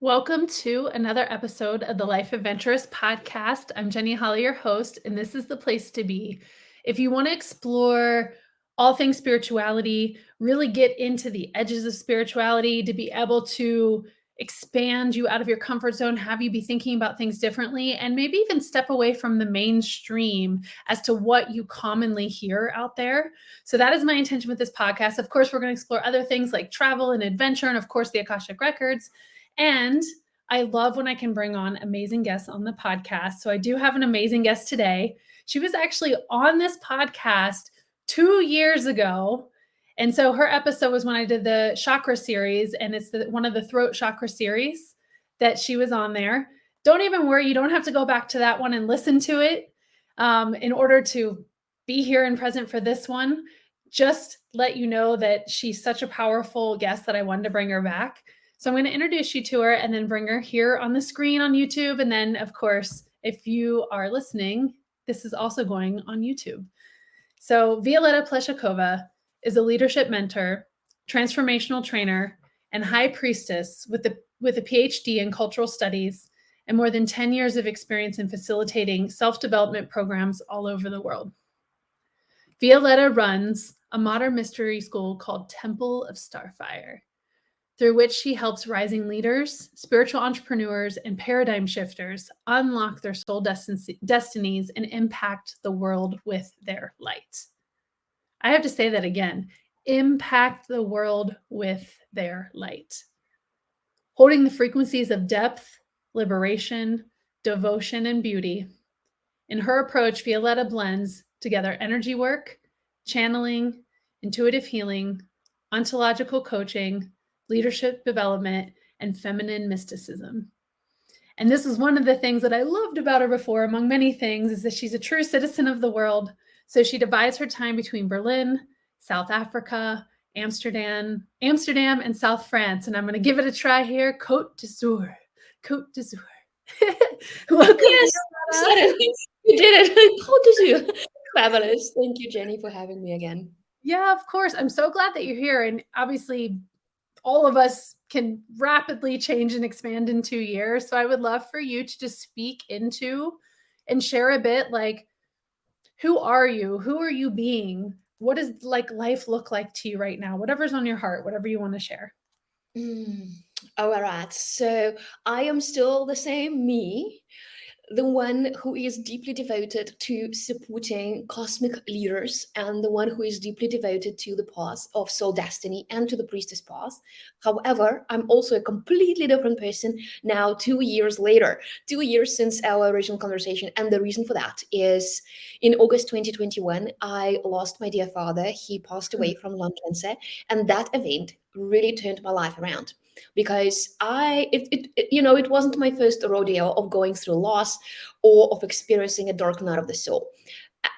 Welcome to another episode of the Life Adventurist podcast. I'm Jeni Holly, your host, and this is the place to be. If you want to explore all things spirituality, really get into the edges of spirituality, to be able to expand you out of your comfort zone, have you be thinking about things differently, and maybe even step away from the mainstream as to what you commonly hear out there. So that is my intention with this podcast. Of course, we're going to explore other things like travel and adventure, and of course, the Akashic Records. And I love when I can bring on amazing guests on the podcast. So I do have an amazing guest today. She was actually on this podcast 2 years ago. And so her episode was when I did the chakra series, and it's one of the throat chakra series that she was on there. Don't even worry, you don't have to go back to that one and listen to it in order to be here and present for this one. Just let you know that she's such a powerful guest that I wanted to bring her back. So I'm going to introduce you to her and then bring her here on the screen on YouTube. And then, of course, if you are listening, this is also going on YouTube. So Violetta Pleshakova is a leadership mentor, transformational trainer, and high priestess with a PhD in cultural studies and more than 10 years of experience in facilitating self-development programs all over the world. Violetta runs a modern mystery school called Temple of Starfire, through which she helps rising leaders, spiritual entrepreneurs, and paradigm shifters unlock their soul destinies and impact the world with their light. I have to say that again. Impact the world with their light. Holding the frequencies of depth, liberation, devotion, and beauty. In her approach, Violetta blends together energy work, channeling, intuitive healing, ontological coaching, leadership development, and feminine mysticism. And this was one of the things that I loved about her before, among many things, is that she's a true citizen of the world. So she divides her time between Berlin, South Africa, Amsterdam, and South France. And I'm going to give it a try here. Côte d'Azur. Côte d'Azur. Welcome. Yes, you did it. How did you? Fabulous. Thank you, Jeni, for having me again. Yeah, of course. I'm so glad that you're here. And obviously, all of us can rapidly change and expand in 2 years. So I would love for you to just speak into and share a bit like, who are you? Who are you being? What does like life look like to you right now? Whatever's on your heart, whatever you want to share. All right. So I am still the same me, the one who is deeply devoted to supporting cosmic leaders and the one who is deeply devoted to the path of soul destiny and to the priestess path. However, I'm also a completely different person now, 2 years later, 2 years since our original conversation. And the reason for that is in August 2021, I lost my dear father. He passed away from lung cancer. And that event really turned my life around because it wasn't my first rodeo of going through loss or of experiencing a dark night of the soul.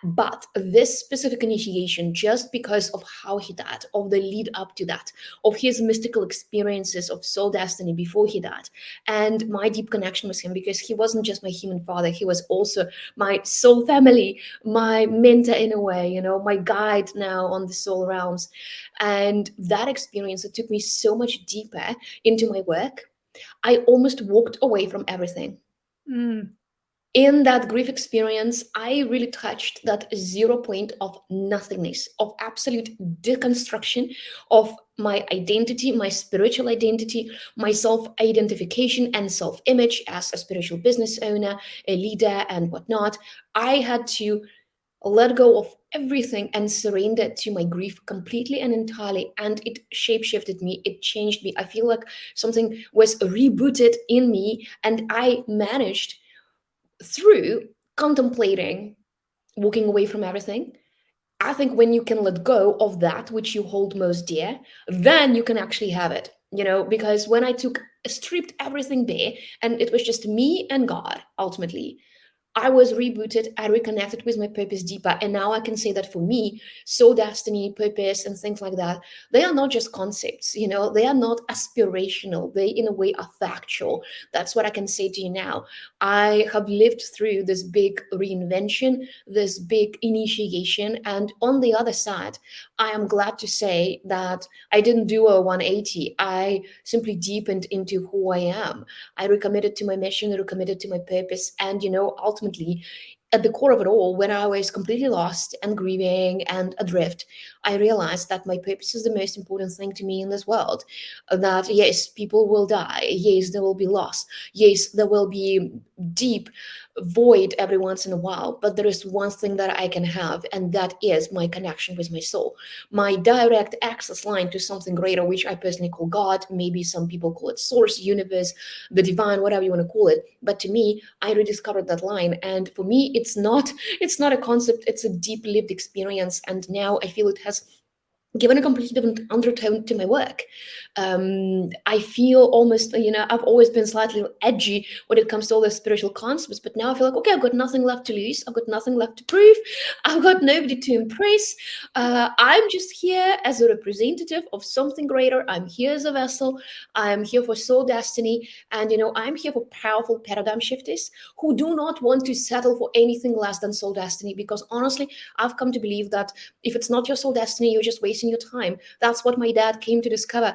But this specific initiation, just because of how he died, of the lead up to that, of his mystical experiences of soul destiny before he died, and my deep connection with him, because he wasn't just my human father, he was also my soul family, my mentor in a way, my guide now on the soul realms. And that experience, it took me so much deeper into my work. I almost walked away from everything. In that grief experience, I really touched that 0 point of nothingness, of absolute deconstruction of my identity, my spiritual identity, my self-identification and self-image as a spiritual business owner, a leader, and whatnot. I had to let go of everything and surrender to my grief completely and entirely. And it shape-shifted me. It changed me. I feel like something was rebooted in me, and I managed through contemplating walking away from everything. I think when you can let go of that which you hold most dear, then you can actually have it, because when I stripped everything bare and it was just me and God ultimately, I was rebooted, I reconnected with my purpose deeper. And now I can say that for me, soul destiny, purpose, and things like that, they are not just concepts, they are not aspirational. They, in a way, are factual. That's what I can say to you now. I have lived through this big reinvention, this big initiation. And on the other side, I am glad to say that I didn't do a 180. I simply deepened into who I am. I recommitted to my mission, I recommitted to my purpose. And, ultimately, at the core of it all, when I was completely lost and grieving and adrift, I realized that my purpose is the most important thing to me in this world. That, yes, people will die. Yes, there will be loss. Yes, there will be deep void every once in a while. But there is one thing that I can have, and that is my connection with my soul, my direct access line to something greater, which I personally call God. Maybe some people call it source, universe, the divine, whatever you want to call it. But to me, I rediscovered that line. And for me, it's not a concept, it's a deep lived experience. And now I feel it has given a completely different undertone to my work. I feel almost, I've always been slightly edgy when it comes to all the spiritual concepts, but now I feel like, okay, I've got nothing left to lose. I've got nothing left to prove. I've got nobody to impress. I'm just here as a representative of something greater. I'm here as a vessel. I'm here for soul destiny. And, I'm here for powerful paradigm shifters who do not want to settle for anything less than soul destiny. Because honestly, I've come to believe that if it's not your soul destiny, you're just wasting your time. That's what my dad came to discover,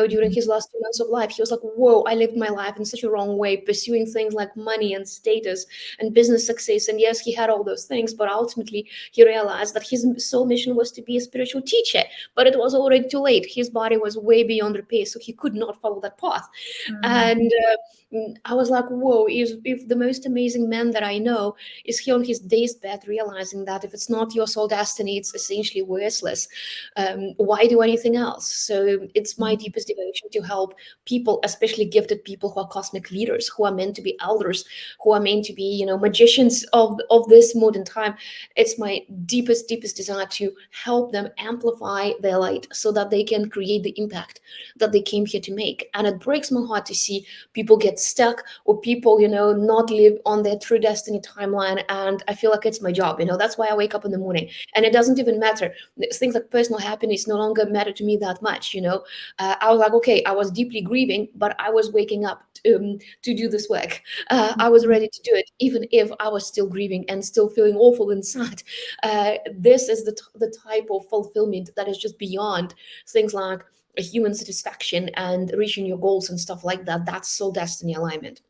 during his last 2 months of life. He was like, whoa, I lived my life in such a wrong way, pursuing things like money and status and business success. And yes, he had all those things, but ultimately he realized that his soul mission was to be a spiritual teacher. But it was already too late. His body was way beyond repair, so he could not follow that path. Mm. And I was like, whoa, if the most amazing man that I know is here on his day's bed, realizing that if it's not your soul destiny, it's essentially worthless. Why do anything else? So it's my deepest devotion to help people, especially gifted people who are cosmic leaders, who are meant to be elders, who are meant to be, magicians of this modern time. It's my deepest desire to help them amplify their light so that they can create the impact that they came here to make. And it breaks my heart to see people get stuck, or people, not live on their true destiny timeline. And I feel like it's my job. That's why I wake up in the morning. And it doesn't even matter. Things like personal happiness no longer matter to me that much. I was like, okay, I was deeply grieving, but I was waking up to do this work. I was ready to do it, even if I was still grieving and still feeling awful inside. This is the type of fulfillment that is just beyond things like a human satisfaction and reaching your goals and stuff like that. That's soul destiny alignment.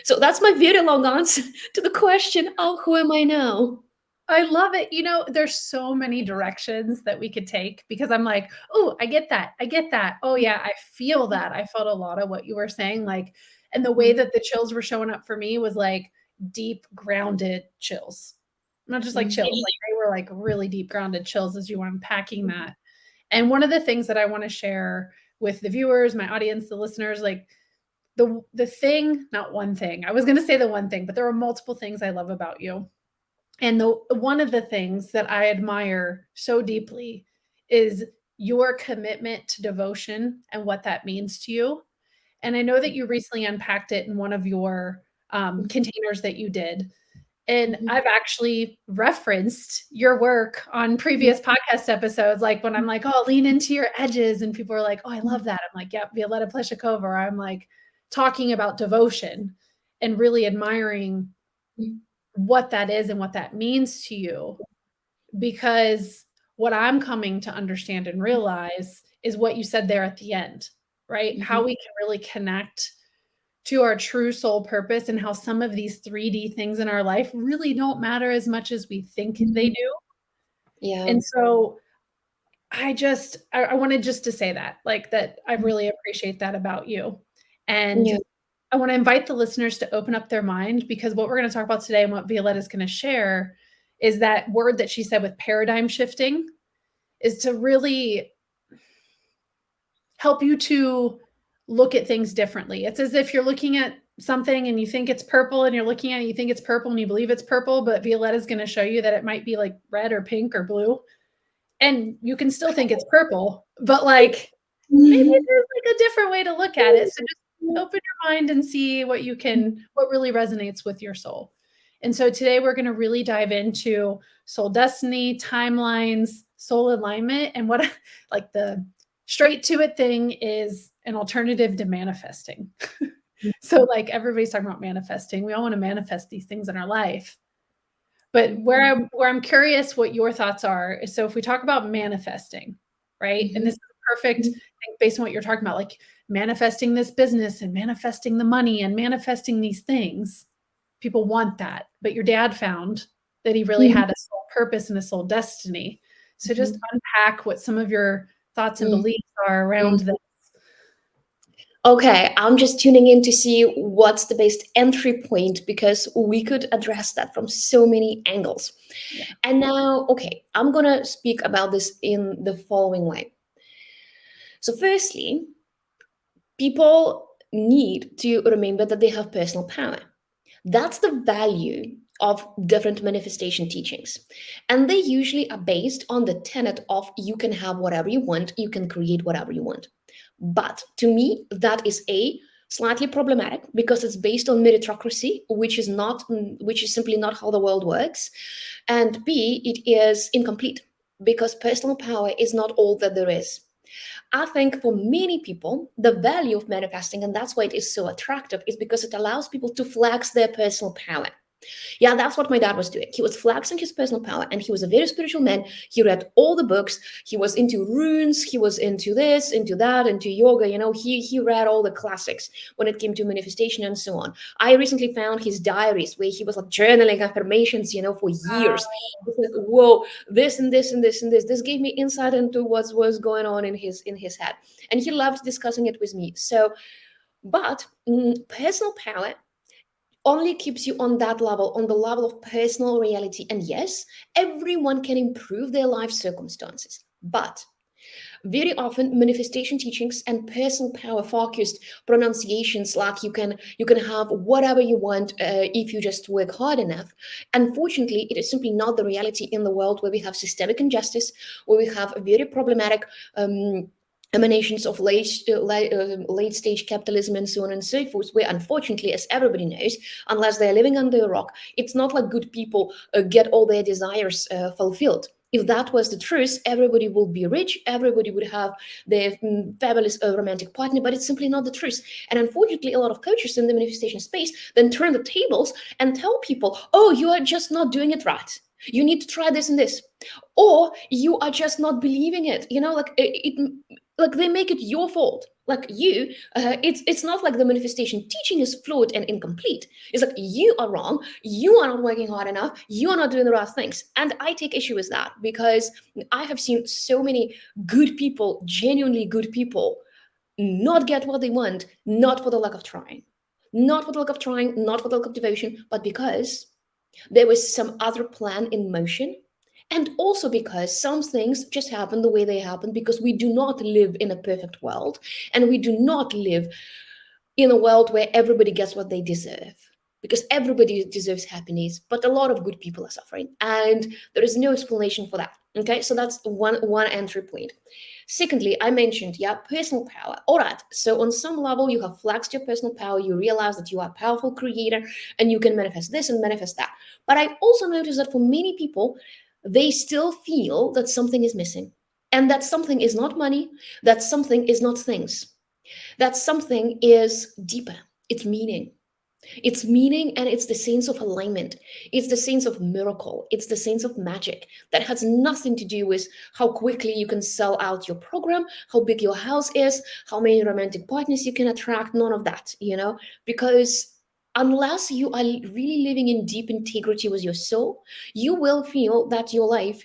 So that's my very long answer to the question, oh, who am I now? I love it. There's so many directions that we could take because I'm like, oh, I get that. I get that. Oh, yeah, I feel that. I felt a lot of what you were saying. Like, and the way that the chills were showing up for me was like deep, grounded chills, not just like chills. Like, they were like really deep, grounded chills as you were unpacking that. And one of the things that I want to share with the viewers, my audience, the listeners, like the thing, not one thing. I was going to say the one thing, but there are multiple things I love about you. And one of the things that I admire so deeply is your commitment to devotion and what that means to you. And I know that you recently unpacked it in one of your containers that you did. And I've actually referenced your work on previous podcast episodes, like when I'm like, oh, lean into your edges. And people are like, oh, I love that. I'm like, yeah, Violetta Pleshakova. Or I'm like talking about devotion and really admiring what that is and what that means to you. Because what I'm coming to understand and realize is what you said there at the end, right? How we can really connect to our true soul purpose and how some of these 3D things in our life really don't matter as much as we think they do. Yeah. And so I wanted just to say that, like, that I really appreciate that about you. And Yeah. I want to invite the listeners to open up their mind, because what we're going to talk about today and what Violetta is going to share is that word that she said with paradigm shifting, is to really help you to look at things differently. It's as if you're looking at something and you think it's purple, and you're looking at it, you think it's purple and you believe it's purple, but Violetta is going to show you that it might be like red or pink or blue. And you can still think it's purple, but like maybe there's like a different way to look at it. So just open your mind and see what really resonates with your soul. And so today we're going to really dive into soul destiny, timelines, soul alignment, and what like the straight to it thing is an alternative to manifesting. So like everybody's talking about manifesting. We all want to manifest these things in our life. But where I'm curious what your thoughts are is, so if we talk about manifesting, right? And this is perfect based on what you're talking about, like manifesting this business and manifesting the money and manifesting these things. People want that. But your dad found that he really had a soul purpose and a soul destiny. So just unpack what some of your thoughts and beliefs are around this. Okay, I'm just tuning in to see what's the best entry point, because we could address that from so many angles. Yeah. And now, okay, I'm gonna speak about this in the following way. So firstly, people need to remember that they have personal power. That's the value of different manifestation teachings. And they usually are based on the tenet of you can have whatever you want, you can create whatever you want. But to me, that is A, slightly problematic, because it's based on meritocracy, which is simply not how the world works. And B, it is incomplete, because personal power is not all that there is. I think for many people, the value of manifesting, and that's why it is so attractive, is because it allows people to flex their personal power. Yeah, that's what my dad was doing. He was flexing his personal power, and he was a very spiritual man. He read all the books. He was into runes. He was into this, into that, into yoga. He read all the classics when it came to manifestation and so on. I recently found his diaries where he was like journaling affirmations, for years. It's like, whoa, this and this and this and this. This gave me insight into what was going on in his head, and he loved discussing it with me. So, but personal power only keeps you on that level, on the level of personal reality. And yes, everyone can improve their life circumstances, but very often manifestation teachings and personal power focused pronunciations, like you can have whatever you want if you just work hard enough. Unfortunately, it is simply not the reality in the world, where we have systemic injustice, where we have very problematic emanations of late stage capitalism and so on and so forth, where unfortunately, as everybody knows, unless they're living under a rock, it's not like good people get all their desires fulfilled. If that was the truth, everybody would be rich, everybody would have their fabulous romantic partner, but it's simply not the truth. And unfortunately, a lot of coaches in the manifestation space then turn the tables and tell people, oh, you are just not doing it right. You need to try this and this. Or you are just not believing it. Like they make it your fault. Like it's not like the manifestation teaching is flawed and incomplete. It's like you are wrong, you are not working hard enough, you are not doing the right things. And I take issue with that, because I have seen so many good people, genuinely good people, not get what they want, not for the lack of trying. Not for the lack of trying, not for the lack of devotion, but because there was some other plan in motion. And also because some things just happen the way they happen, because we do not live in a perfect world, and we do not live in a world where everybody gets what they deserve, because everybody deserves happiness, but a lot of good people are suffering, and there is no explanation for that. Okay, so that's one entry point. Secondly, I mentioned, yeah, personal power. All right, so on some level you have flexed your personal power, you realize that you are a powerful creator and you can manifest this and manifest that. But I also noticed that for many people, they still feel that something is missing, and that something is not money, that something is not things, that something is deeper. It's meaning. It's meaning, and it's the sense of alignment. It's the sense of miracle. It's the sense of magic that has nothing to do with how quickly you can sell out your program, how big your house is, how many romantic partners you can attract. None of that, because unless you are really living in deep integrity with your soul, you will feel that your life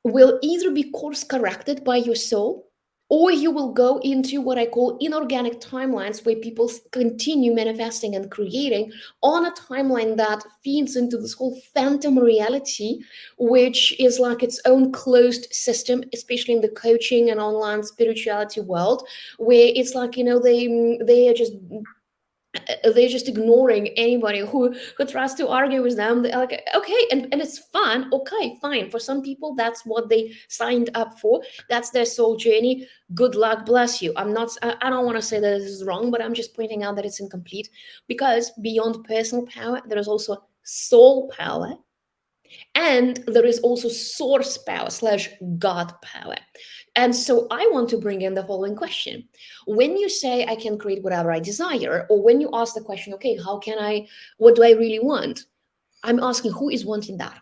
will either be course corrected by your soul, or you will go into what I call inorganic timelines, where people continue manifesting and creating on a timeline that feeds into this whole phantom reality, which is like its own closed system, especially in the coaching and online spirituality world, where it's like, they're just ignoring anybody who tries to argue with them. They're like, okay, and it's fun. Okay, fine. For some people, that's what they signed up for. That's their soul journey. Good luck, bless you. I don't want to say that this is wrong, but I'm just pointing out that it's incomplete, because beyond personal power, there is also soul power, and there is also source power slash God power. And so I want to bring in the following question. When you say I can create whatever I desire, or when you ask the question, okay, how can I, what do I really want? I'm asking, who is wanting that?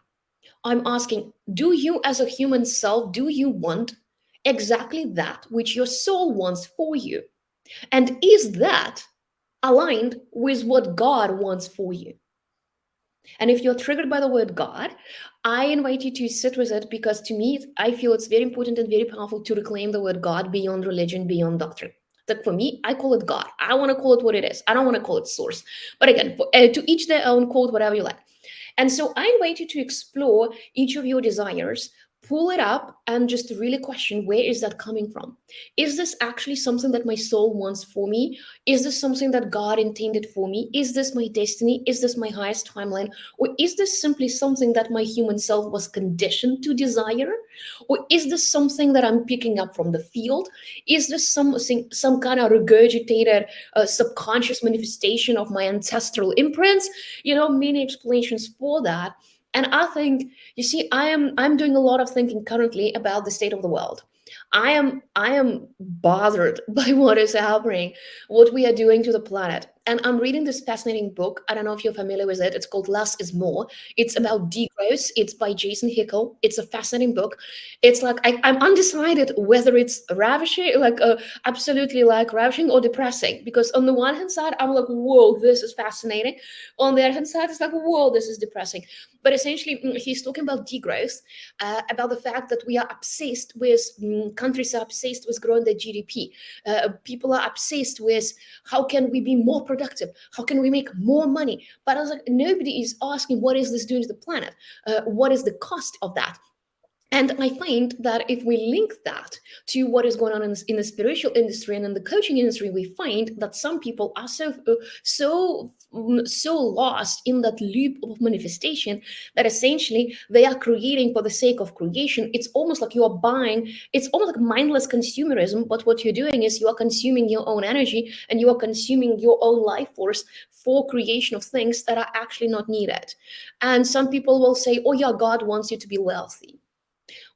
I'm asking, do you as a human self, do you want exactly that which your soul wants for you? And is that aligned with what God wants for you? And if you're triggered by the word God, I invite you to sit with it, because to me, I feel it's very important and very powerful to reclaim the word God beyond religion, beyond doctrine. That for me, I call it God. I want to call it what it is. I don't want to call it source. But again, to each their own, call it whatever you like. And so I invite you to explore each of your desires, pull it up, and just really question, where is that coming from? Is this actually something that my soul wants for me? Is this something that God intended for me? Is this my destiny? Is this my highest timeline? Or is this simply something that my human self was conditioned to desire? Or is this something that I'm picking up from the field? Is this something, some kind of regurgitated subconscious manifestation of my ancestral imprints? Many explanations for that. And I think, you see, I'm doing a lot of thinking currently about the state of the world. I am bothered by what is happening, what we are doing to the planet. And I'm reading this fascinating book. I don't know if you're familiar with it. It's called Less is More. It's about degrowth. It's by Jason Hickel. It's a fascinating book. It's like I'm undecided whether it's ravishing, like absolutely like ravishing or depressing. Because on the one hand side, I'm like, whoa, this is fascinating. On the other hand side, it's like, whoa, this is depressing. But essentially, he's talking about degrowth, about the fact that we are obsessed with, countries are obsessed with growing their GDP. People are obsessed with how can we be more productive? How can we make more money? But I was like, nobody is asking, what is this doing to the planet? What is the cost of that? And I find that if we link that to what is going on in the spiritual industry and in the coaching industry, we find that some people are so lost in that loop of manifestation that essentially they are creating for the sake of creation. It's almost like you are buying. It's almost like mindless consumerism. But what you're doing is you are consuming your own energy and you are consuming your own life force for creation of things that are actually not needed. And some people will say, "Oh yeah, God wants you to be wealthy."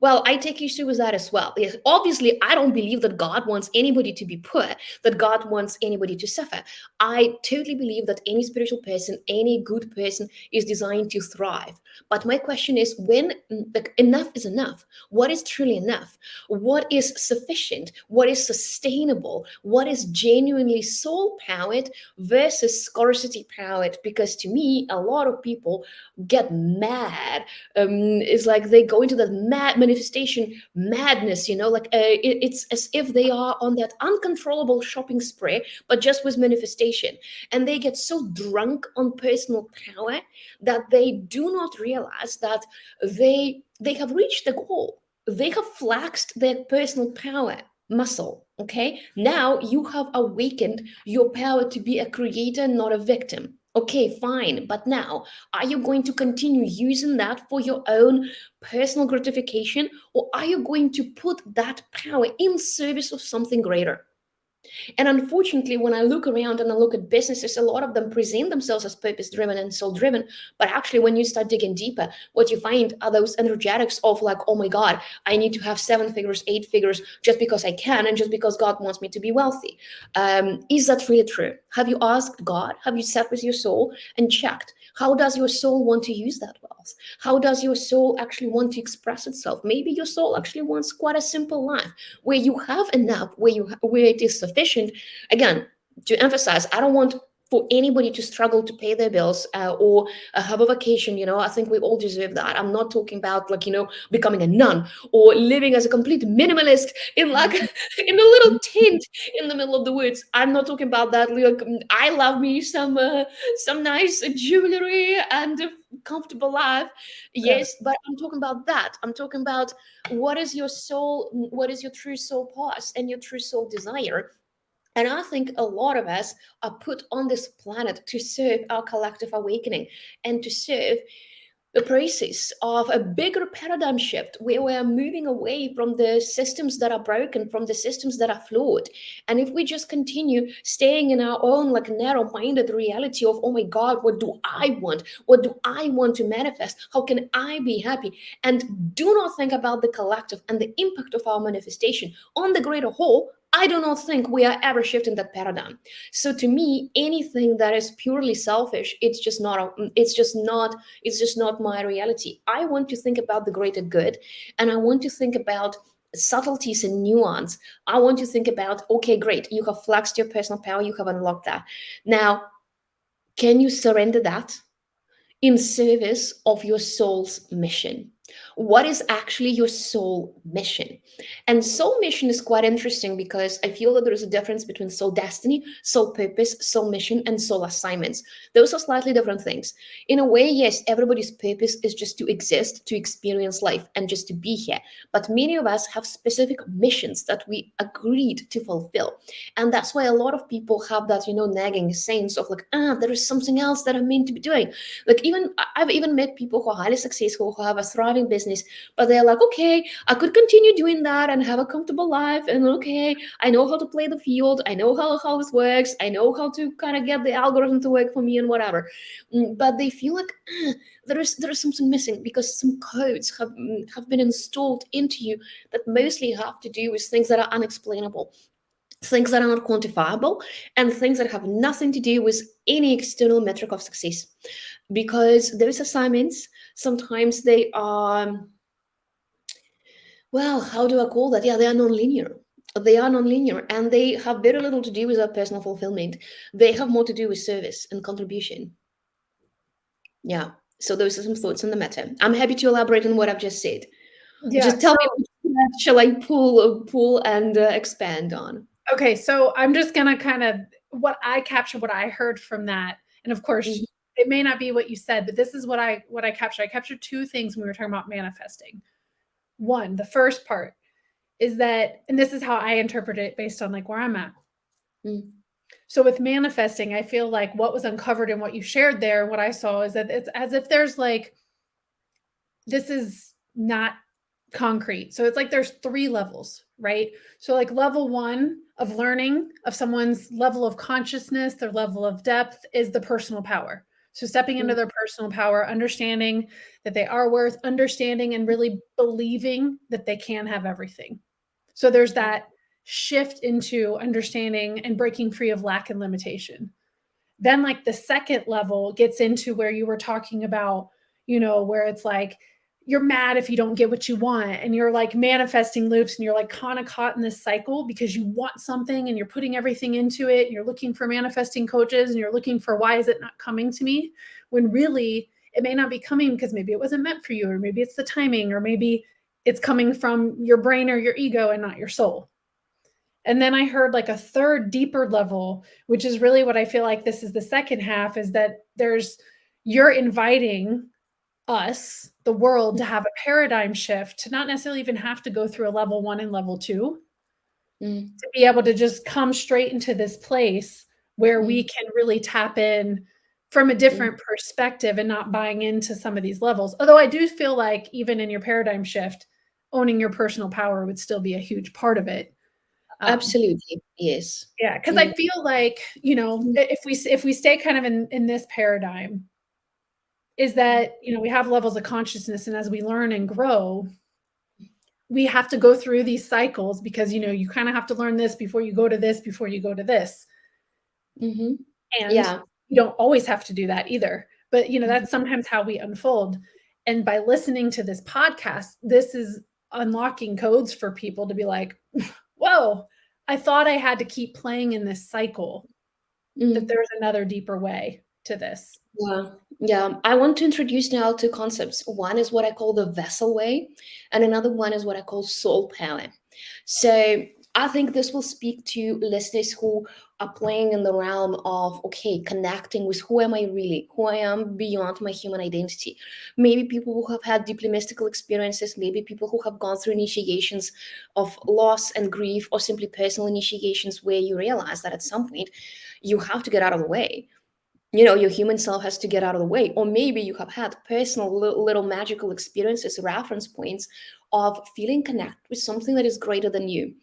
Well, I take issue with that as well. Yes, obviously, I don't believe that God wants anybody to be poor, that God wants anybody to suffer. I totally believe that any spiritual person, any good person is designed to thrive. But my question is, when like, enough is enough? What is truly enough? What is sufficient? What is sustainable? What is genuinely soul powered versus scarcity powered? Because to me, a lot of people get mad. It's like they go into that mad manifestation madness, like it's as if they are on that uncontrollable shopping spree, but just with manifestation. And they get so drunk on personal power that they do not realize that they have reached the goal. They have flexed their personal power muscle. Okay, now you have awakened your power to be a creator, not a victim. Okay, fine, but now, are you going to continue using that for your own personal gratification, or are you going to put that power in service of something greater? And unfortunately, when I look around and I look at businesses, a lot of them present themselves as purpose driven and soul driven. But actually, when you start digging deeper, what you find are those energetics of like, oh my God, I need to have 7 figures, 8 figures just because I can and just because God wants me to be wealthy. Is that really true? Have you asked God? Have you sat with your soul and checked? How does your soul want to use that wealth? How does your soul actually want to express itself? Maybe your soul actually wants quite a simple life where you have enough, where it is sufficient. Again, to emphasize, I don't want for anybody to struggle to pay their bills or have a vacation. I think we all deserve that. I'm not talking about like becoming a nun or living as a complete minimalist in like in a little tent in the middle of the woods. I'm not talking about that. Like, I love me some nice jewelry and a comfortable life. Yeah. Yes, but I'm talking about that. I'm talking about what is your soul, what is your true soul pause and your true soul desire. And I think a lot of us are put on this planet to serve our collective awakening and to serve the process of a bigger paradigm shift where we are moving away from the systems that are broken, from the systems that are flawed. And if we just continue staying in our own like narrow-minded reality of, oh my God, what do I want? What do I want to manifest? How can I be happy? And do not think about the collective and the impact of our manifestation on the greater whole, I do not think we are ever shifting that paradigm. So to me, anything that is purely selfish, it's just not my reality. I want to think about the greater good, and I want to think about subtleties and nuance. I want to think about, okay, great, you have flexed your personal power, you have unlocked that. Now, can you surrender that in service of your soul's mission? What is actually your soul mission? And soul mission is quite interesting because I feel that there is a difference between soul destiny, soul purpose, soul mission, and soul assignments. Those are slightly different things. In a way, yes, everybody's purpose is just to exist, to experience life, and just to be here. But many of us have specific missions that we agreed to fulfill. And that's why a lot of people have that, nagging sense of like, there is something else that I'm meant to be doing. Like I've even met people who are highly successful, who have a thriving business, but they're like, okay, I could continue doing that and have a comfortable life. And okay, I know how to play the field. I know how this works. I know how to kind of get the algorithm to work for me and whatever. But they feel like there is something missing because some codes have been installed into you that mostly have to do with things that are unexplainable, things that are not quantifiable, and things that have nothing to do with any external metric of success. Because those assignments, sometimes they are, well, how do I call that? Yeah, they are non-linear. They are non-linear, and they have very little to do with our personal fulfillment. They have more to do with service and contribution. Yeah. So those are some thoughts on the matter. I'm happy to elaborate on what I've just said. Yeah. Just tell So, me, what shall I pull and expand on? okay. So I'm just going to kind of what I capture, what I heard from that. And of course, Mhm, it may not be what you said, but this is what I captured. I captured two things when we were talking about manifesting. One, the first part is that, and this is how I interpret it based on like where I'm at. mhm, So with manifesting, I feel like what was uncovered in what you shared there, what I saw is that it's as if there's like, this is not concrete. So it's like there's three levels, right? So like level one of learning of someone's level of consciousness, their level of depth is the personal power. So stepping into mhm, their personal power, understanding that they are worth, understanding and really believing that they can have everything. So there's that shift into understanding and breaking free of lack and limitation. Then like the second level gets into where you were talking about, where it's like you're mad if you don't get what you want and you're like manifesting loops and you're like kind of caught in this cycle because you want something and you're putting everything into it and you're looking for manifesting coaches and you're looking for why is it not coming to me, when really it may not be coming because maybe it wasn't meant for you, or maybe it's the timing, or maybe it's coming from your brain or your ego and not your soul. And then I heard like a third deeper level, which is really what I feel like this is the second half, is that you're inviting us, the world, to have a paradigm shift, to not necessarily even have to go through a level one and level two, mhm, to be able to just come straight into this place where we mhm, can really tap in from a mhm. different perspective and not buying into some of these levels. Although I do feel like even in your paradigm shift, owning your personal power would still be a huge part of it. Um, Absolutely, yes. Yeah, because I Mhm, feel like, mhm, if we stay kind of in this paradigm, is that, we have levels of consciousness, and as we learn and grow, we have to go through these cycles because, you kind of have to learn this before you go to this, before you go to this. mhm. And Yeah. you don't always have to do that either. But, Mhm, that's sometimes how we unfold. And by listening to this podcast, this is unlocking codes for people to be like, whoa, I thought I had to keep playing in this cycle, that mhm. there's another deeper way to this. Yeah, yeah. I want to introduce now two concepts. One is what I call the vessel way, and another one is what I call soul power. So I think this will speak to listeners who are playing in the realm of, okay, connecting with who am I really, who I am beyond my human identity. Maybe people who have had deeply mystical experiences, maybe people who have gone through initiations of loss and grief, or simply personal initiations where you realize that at some point you have to get out of the way. your human self has to get out of the way. Or maybe you have had personal little magical experiences, reference points of feeling connected with something that is greater than you,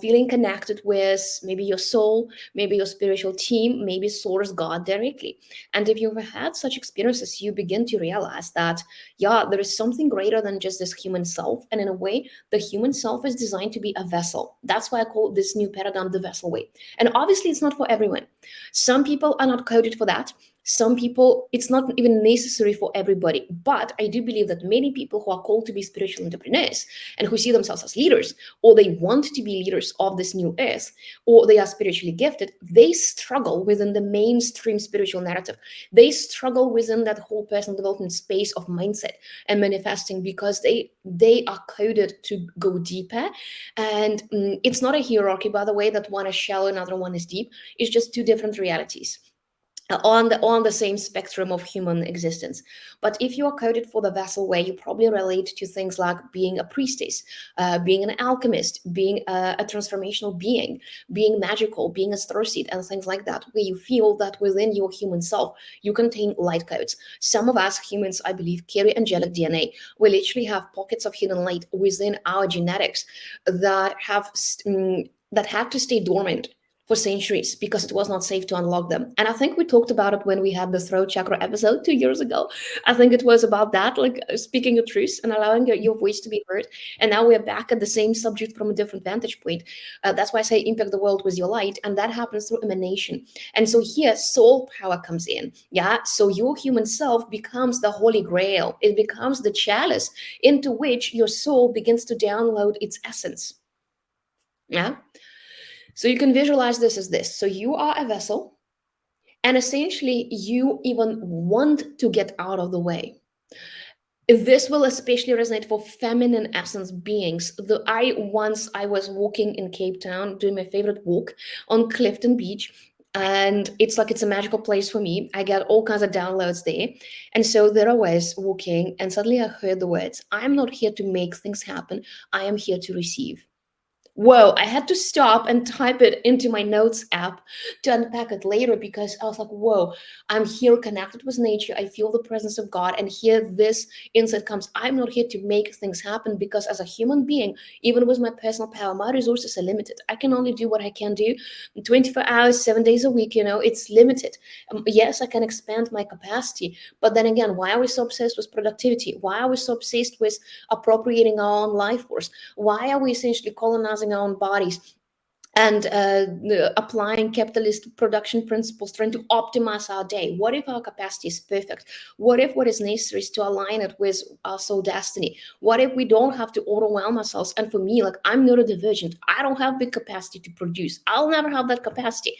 feeling connected with maybe your soul, maybe your spiritual team, maybe source, God directly. And if you've had such experiences, you begin to realize that, yeah, there is something greater than just this human self. And in a way, the human self is designed to be a vessel. That's why I call this new paradigm the vessel way. And obviously, it's not for everyone. Some people are not coded for that. Some people, it's not even necessary for everybody. But I do believe that many people who are called to be spiritual entrepreneurs and who see themselves as leaders, or they want to be leaders of this new earth, or they are spiritually gifted, they struggle within the mainstream spiritual narrative. They struggle within that whole personal development space of mindset and manifesting, because they are coded to go deeper. And it's not a hierarchy, by the way, that one is shallow, another one is deep. It's just two different realities on the same spectrum of human existence. But if you are coded for the vessel way, you probably relate to things like being a priestess, being an alchemist, being a transformational being, being magical, being a starseed, and things like that, where you feel that within your human self you contain light codes. Some of us humans, I believe, carry angelic DNA. We literally have pockets of hidden light within our genetics that that had to stay dormant for centuries because it was not safe to unlock them. And I think we talked about it when we had the throat chakra episode 2 years ago. I think it was about that, like speaking your truth and allowing your voice to be heard. And now we're back at the same subject from a different vantage point. That's why I say impact the world with your light. And that happens through emanation. And so here, soul power comes in. Yeah. So your human self becomes the holy grail, it becomes the chalice into which your soul begins to download its essence. Yeah. So you can visualize this as this. So you are a vessel, and essentially you even want to get out of the way. This will especially resonate for feminine essence beings. I was walking in Cape Town doing my favorite walk on Clifton Beach, and it's a magical place for me. I get all kinds of downloads there. And so there I was walking, and suddenly I heard the words, I'm not here to make things happen, I am here to receive. Whoa, I had to stop and type it into my notes app to unpack it later, because I was like, whoa, I'm here connected with nature. I feel the presence of God. And here this insight comes. I'm not here to make things happen, because as a human being, even with my personal power, my resources are limited. I can only do what I can do 24 hours, 7 days a week. It's limited. Yes, I can expand my capacity. But then again, why are we so obsessed with productivity? Why are we so obsessed with appropriating our own life force? Why are we essentially colonizing our own bodies and applying capitalist production principles, trying to optimize our day? What if our capacity is perfect? What if what is necessary is to align it with our soul destiny? What if we don't have to overwhelm ourselves? And for me, like, I'm neurodivergent. I don't have the capacity to produce. I'll never have that capacity.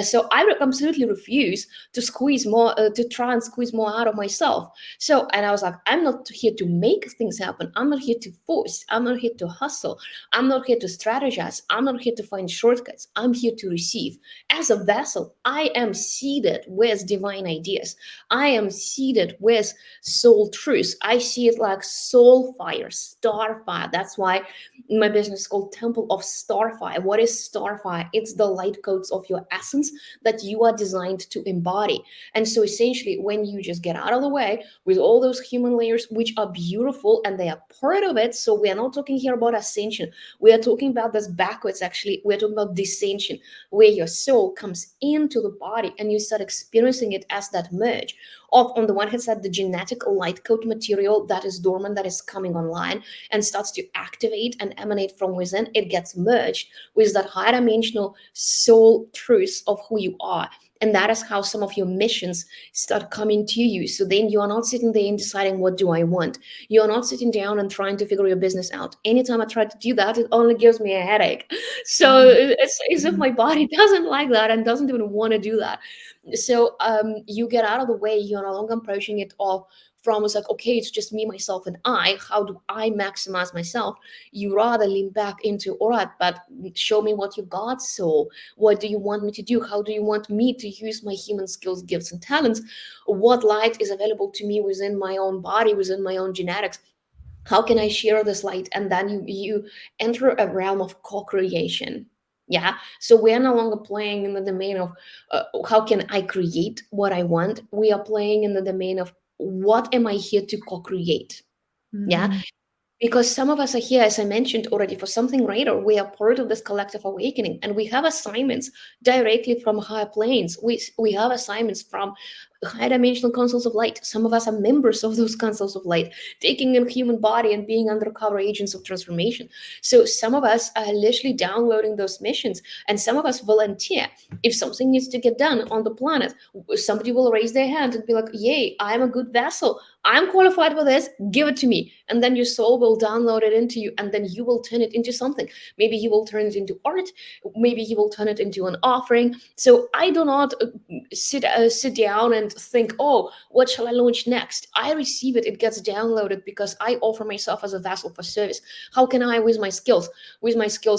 So I absolutely refuse to squeeze more, to try and squeeze more out of myself. So, and I was like, I'm not here to make things happen. I'm not here to force. I'm not here to hustle. I'm not here to strategize. I'm not here to find shortcuts. I'm here to receive. As a vessel, I am seeded with divine ideas. I am seeded with soul truths. I see it like soul fire, star fire. That's why my business is called Temple of Starfire. What is Starfire? It's the light codes of your essence that you are designed to embody. And so essentially, when you just get out of the way with all those human layers, which are beautiful and they are part of it. So we are not talking here about ascension. We are talking about this backwards, actually. We're talking about descension, where your soul comes into the body and you start experiencing it as that merge of, on the one hand side, the genetic light code material that is dormant, that is coming online and starts to activate and emanate from within. It gets merged with that high dimensional soul truth of who you are. And that is how some of your missions start coming to you. So then you are not sitting there and deciding, what do I want? You are not sitting down and trying to figure your business out. Anytime I try to do that, it only gives me a headache. So it's as if my body doesn't like that and doesn't even want to do that. So you get out of the way. You're no longer approaching it off from, it's like, okay, it's just me, myself, and I. How do I maximize myself? You rather lean back into, all right, but show me what you've got, soul. What do you want me to do? How do you want me to use my human skills, gifts, and talents? What light is available to me within my own body, within my own genetics? How can I share this light? And then you enter a realm of co-creation. Yeah. So we're no longer playing in the domain of how can I create what I want. We are playing in the domain of what am I here to co-create. Yeah. Mhm. Because some of us are here, as I mentioned already, for something greater. We are part of this collective awakening, and we have assignments directly from higher planes. We have assignments from high dimensional councils of light. Some of us are members of those councils of light, taking in human body and being undercover agents of transformation. So some of us are literally downloading those missions, and some of us volunteer. If something needs to get done on the planet, somebody will raise their hand and be like, "Yay, I'm a good vessel. I'm qualified for this. Give it to me." And then your soul will download it into you, and then you will turn it into something. Maybe you will turn it into art. Maybe you will turn it into an offering. So I do not sit down and think, oh, what shall I launch next? I receive it. It gets downloaded because I offer myself as a vessel for service. How can I, with my skills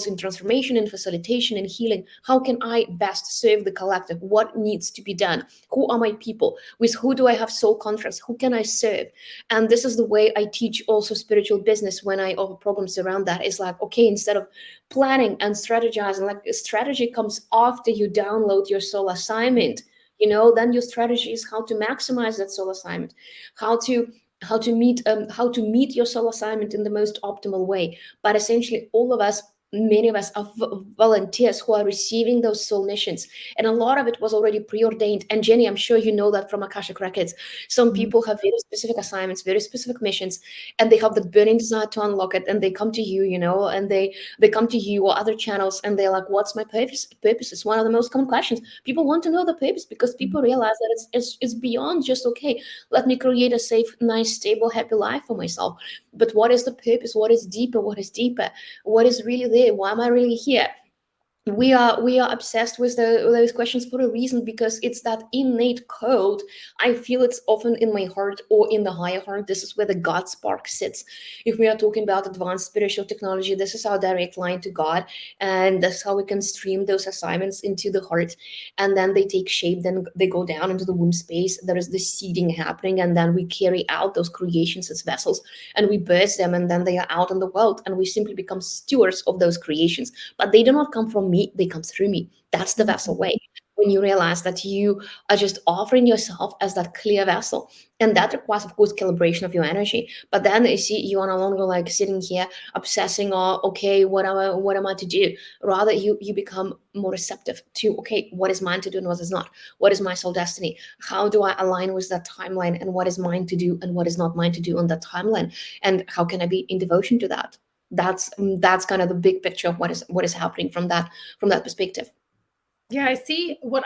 in transformation and facilitation and healing, how can I best serve the collective? What needs to be done? Who are my people? With who do I have soul contracts? Who can I serve? And this is the way I teach also spiritual business when I offer programs around that. Is like, okay, instead of planning and strategizing, like strategy comes after you download your soul assignment. Then your strategy is how to maximize that soul assignment, how to how to meet your soul assignment in the most optimal way. But essentially, all of us, many of us, are volunteers who are receiving those soul missions, and a lot of it was already preordained. And Jenny, I'm sure you know that from Akashic Records. Some Mhm. people have very specific assignments, very specific missions, and they have the burning desire to unlock it, and they come to you, and they come to you or other channels, and they're like, "What's my purpose?" Is one of the most common questions. People want to know the purpose because people realize that it's beyond just, okay, let me create a safe, nice, stable, happy life for myself. But what is the purpose? What is deeper? What is deeper? What is really there? Why am I really here? We are obsessed with those questions for a reason, because it's that innate code. I feel it's often in my heart or in the higher heart. This is where the God spark sits. If we are talking about advanced spiritual technology, this is our direct line to God, and that's how we can stream those assignments into the heart, and then they take shape. Then they go down into the womb space. There is the seeding happening, and then we carry out those creations as vessels, and we birth them, and then they are out in the world, and we simply become stewards of those creations. But they do not come from me, they come through me. That's the vessel way. When you realize that you are just offering yourself as that clear vessel, and that requires, of course, calibration of your energy. But then you see, you are no longer like sitting here obsessing on, okay, what am I to do? Rather, you become more receptive to, okay, what is mine to do and what is not? What is my soul destiny? How do I align with that timeline, and what is mine to do and what is not mine to do on that timeline? And how can I be in devotion to that? That's kind of the big picture of what is happening from that perspective. Yeah, I see, what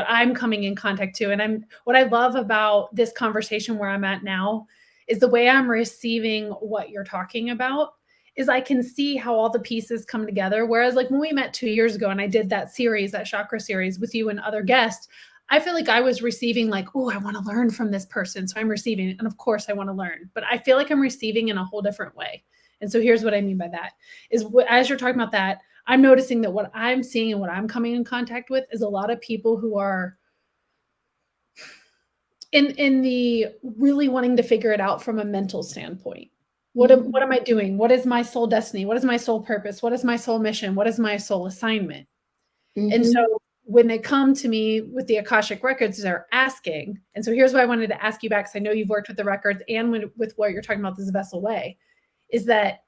I'm coming in contact to, and what I love about this conversation where I'm at now is the way I'm receiving what you're talking about is I can see how all the pieces come together. Whereas like when we met 2 years ago and I did that series, that chakra series with you and other guests, I feel like I was receiving like, oh, I want to learn from this person. So I'm receiving, and of course I want to learn, but I feel like I'm receiving in a whole different way. And so here's what I mean by that is as you're talking about that, I'm noticing that what I'm seeing and what I'm coming in contact with is a lot of people who are in the really wanting to figure it out from a mental standpoint. What am I doing? What is my soul destiny? What is my soul purpose? What is my soul mission? What is my soul assignment? And so Mm-hmm. when they come to me with the Akashic records, they're asking. And so here's why I wanted to ask you back, because I know you've worked with the records and with what you're talking about, this vessel way, is that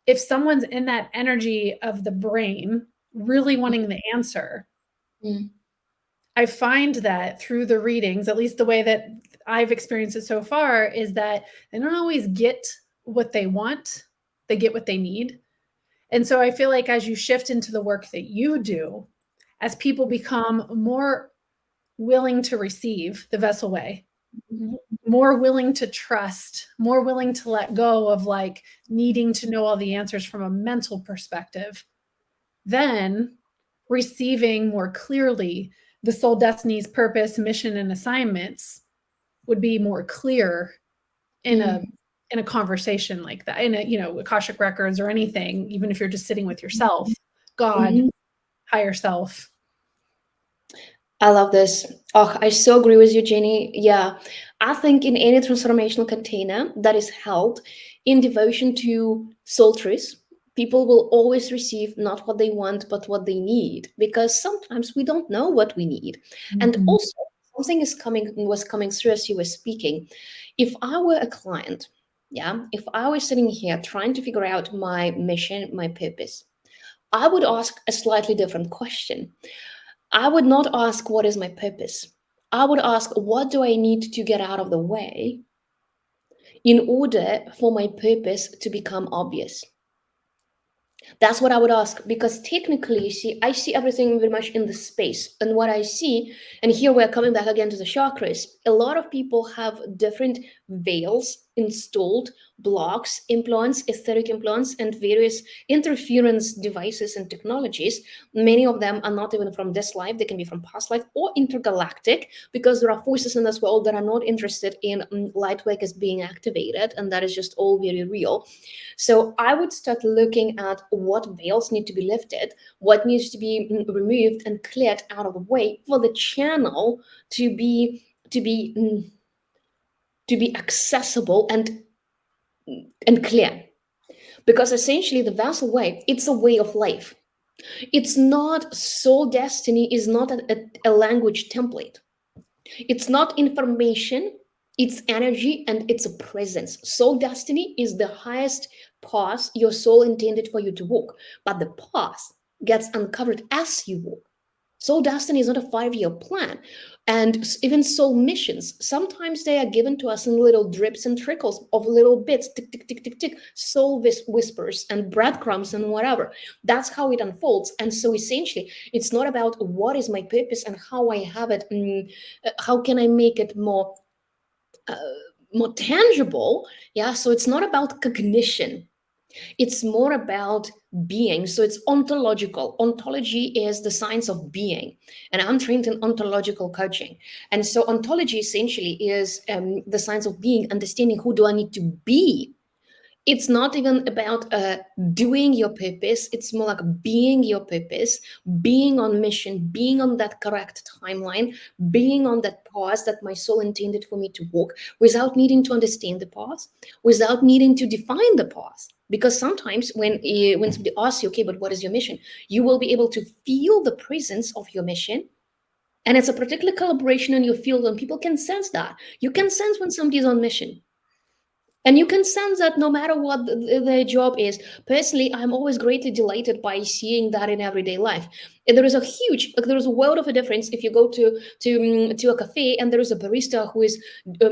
if someone's in that energy of the brain really wanting the answer, Mm-hmm. I find that through the readings, at least the way that I've experienced it so far, is that they don't always get what they want, they get what they need. And so I feel like as you shift into the work that you do, as people become more willing to receive the vessel way, more willing to trust, more willing to let go of like needing to know all the answers from a mental perspective, then receiving more clearly the soul destiny's purpose, mission, and assignments would be more clear in a Mm-hmm. in a conversation like that, in a Akashic records or anything, even if you're just sitting with yourself, God, Mm-hmm. higher self. I love this. Oh, I so agree with you, Jenny. Yeah, I think in any transformational container that is held in devotion to soul truth, People will always receive not what they want, but what they need, because sometimes we don't know what we need. And Mhm. also, something was coming through as you were speaking. If I were a client, yeah, if I was sitting here trying to figure out my mission, my purpose, I would ask a slightly different question. I would not ask, what is my purpose? I would ask, what do I need to get out of the way in order for my purpose to become obvious? That's what I would ask, because technically, see, I see everything very much in the space. And what I see, and here we're coming back again to the chakras, a lot of people have different veils installed, blocks, implants, etheric implants, and various interference devices and technologies. Many of them are not even from this life, they can be from past life or intergalactic, because there are forces in this world that are not interested in light work as being activated, and that is just all very real. So I would start looking at what veils need to be lifted, what needs to be removed and cleared out of the way for the channel to be accessible and clear. Because essentially the vessel way, it's a way of life. It's not soul destiny, is not a language template. It's not information, it's energy and it's a presence. Soul destiny is the highest path your soul intended for you to walk, but the path gets uncovered as you walk. Soul destiny is not a 5-year plan. And even soul missions, sometimes they are given to us in little drips and trickles of little bits, tick, tick, tick, tick, tick, soul whispers and breadcrumbs and whatever. That's how it unfolds. And so essentially, it's not about what is my purpose and how I have it, how can I make it uh, more tangible. Yeah, so it's not about cognition, it's more about being. So it's ontological. Ontology is the science of being, and I'm trained in ontological coaching. And so ontology essentially is the science of being, understanding who do I need to be. It's not even about doing your purpose, it's more like being your purpose, being on mission, being on that correct timeline, being on that path that my soul intended for me to walk, without needing to understand the path, without needing to define the path. Because sometimes when somebody asks you, okay, but what is your mission, you will be able to feel the presence of your mission. And it's a particular collaboration in your field, and people can sense that. You can sense when somebody is on mission, and you can sense that no matter what the job is. Personally, I'm always greatly delighted by seeing that in everyday life. And there is a huge, like, there is a world of a difference if you go to a cafe and there is a barista who is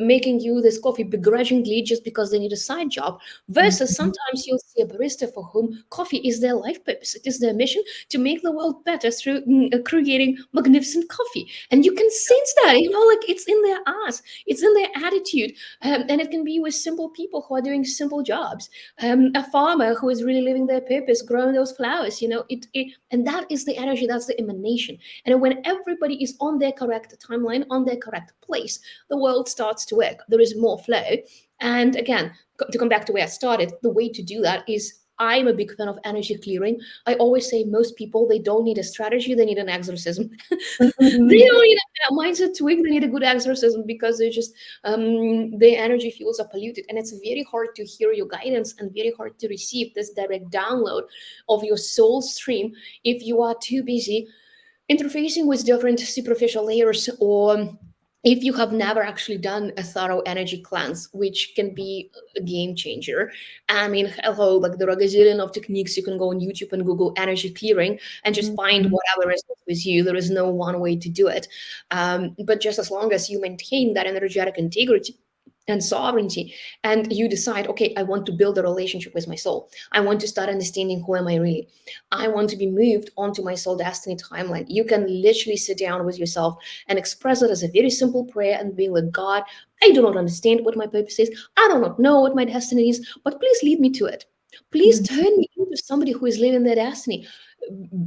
making you this coffee begrudgingly just because they need a side job, versus Mhm. sometimes you'll see a barista for whom coffee is their life purpose. It is their mission to make the world better through creating magnificent coffee. And you can sense that, like it's in their eyes, it's in their attitude. And it can be with simple people who are doing simple jobs. A farmer who is really living their purpose, growing those flowers. And that is the energy, that's the emanation. And when everybody is on their correct timeline, on their correct place, the world starts to work. There is more flow. And again, to come back to where I started, the way to do that is, I'm a big fan of energy clearing. I always say most people, they don't need a strategy, they need an exorcism. They Mhm. don't need a mindset tweak, they need a good exorcism, because they're just their energy fields are polluted, and it's very hard to hear your guidance and very hard to receive this direct download of your soul stream if you are too busy interfacing with different superficial layers, or if you have never actually done a thorough energy cleanse, which can be a game changer. I mean, hello, like, there are a gazillion of techniques. You can go on YouTube and Google energy clearing and just find Mhm. whatever resonates with you. There is no one way to do it. But just as long as you maintain that energetic integrity and sovereignty, and you decide, okay, I want to build a relationship with my soul, I want to start understanding who am I really, I want to be moved onto my soul destiny timeline, you can literally sit down with yourself and express it as a very simple prayer and being like, God, I do not understand what my purpose is, I do not know what my destiny is, but please lead me to it. Please Mhm. turn me into somebody who is living their destiny.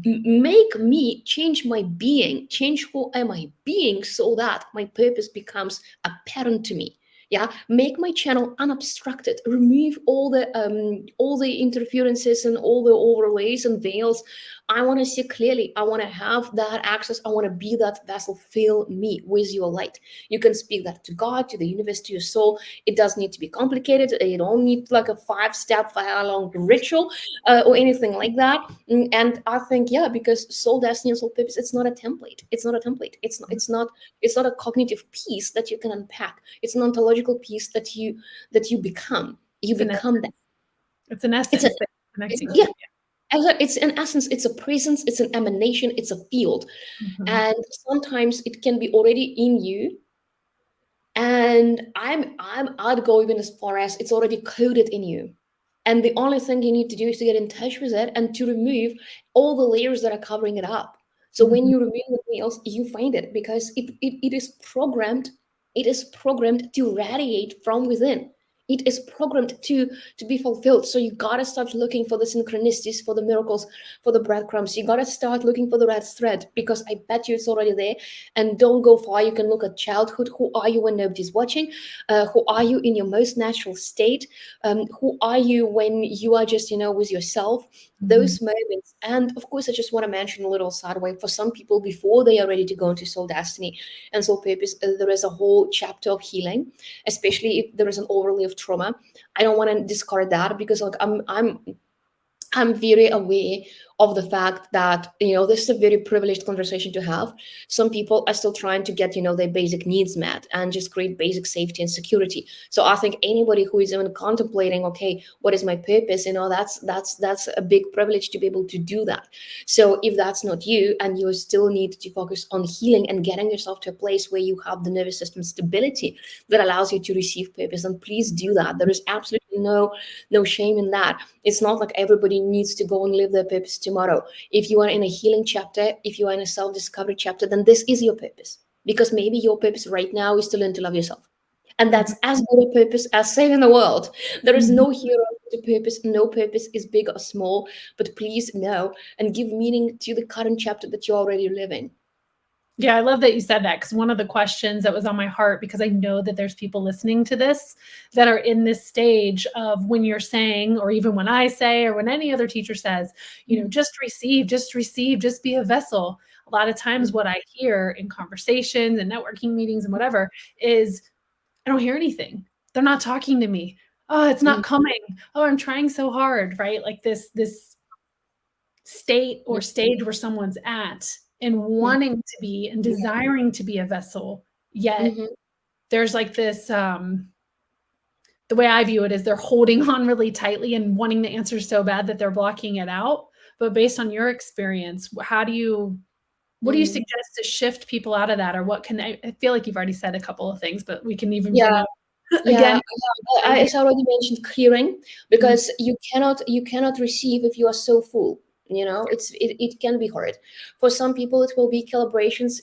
Make me change my being, change who am I being, so that my purpose becomes apparent to me. Yeah, make my channel unobstructed, remove all the interferences and all the overlays and veils, I want to see clearly. I want to have that access. I want to be that vessel. Fill me with your light. You can speak that to God, to the universe, to your soul. It doesn't need to be complicated. You don't need like a 5-step, 5-hour-long ritual or anything like that. And I think, yeah, because soul destiny and soul purpose, it's not a template. It's not a template. It's not. It's not. It's not a cognitive piece that you can unpack. It's an ontological piece that you become. You It's an become that. it's an It's a essence that you're connecting yeah. to. It's in essence, it's a presence, it's an emanation, it's a field, Mhm. and sometimes it can be already in you. And I'd go even as far as it's already coded in you. And the only thing you need to do is to get in touch with it and to remove all the layers that are covering it up. So when Mhm. you remove everything else, you find it because it is programmed. It is programmed to radiate from within. It is programmed to be fulfilled. So you gotta start looking for the synchronicities, for the miracles, for the breadcrumbs. You gotta start looking for the red thread because I bet you it's already there. And don't go far. You can look at childhood. Who are you when nobody's watching? Who are you in your most natural state? Who are you when you are just, with yourself? Mhm. Those moments. And of course, I just want to mention a little sideway for some people before they are ready to go into soul destiny and soul purpose. There is a whole chapter of healing, especially if there is an overlay of trauma. I don't want to discard that because like I'm very aware of the fact that this is a very privileged conversation to have. Some people are still trying to get their basic needs met and just create basic safety and security. So I think anybody who is even contemplating, okay, what is my purpose, that's a big privilege to be able to do that. So if that's not you and you still need to focus on healing and getting yourself to a place where you have the nervous system stability that allows you to receive purpose, then please do that. There is absolutely no shame in that. It's not like everybody needs to go and live their purpose tomorrow. If you are in a healing chapter, if you are in a self-discovery chapter, then this is your purpose. Because maybe your purpose right now is to learn to love yourself. And that's Mhm. as good a purpose as saving the world. There is Mhm. no hero to purpose. No purpose is big or small. But please know and give meaning to the current chapter that you're already living. Yeah, I love that you said that because one of the questions that was on my heart, because I know that there's people listening to this that are in this stage of when you're saying, or even when I say, or when any other teacher says, just receive, just be a vessel. A lot of times, what I hear in conversations and networking meetings and whatever is, I don't hear anything. They're not talking to me. Oh, it's not coming. Oh, I'm trying so hard, right? Like this state or stage where someone's at and wanting to be and desiring to be a vessel, yet Mhm. there's like this the way I view it is they're holding on really tightly and wanting the answer so bad that they're blocking it out. But based on your experience, what do you Mhm. suggest to shift people out of that? Or what can I feel like you've already said a couple of things, but we can even bring Yeah. up Yeah, again. as I already mentioned, clearing, Mhm. because you cannot receive if you are so full. It can be hard. For some people, it will be calibrations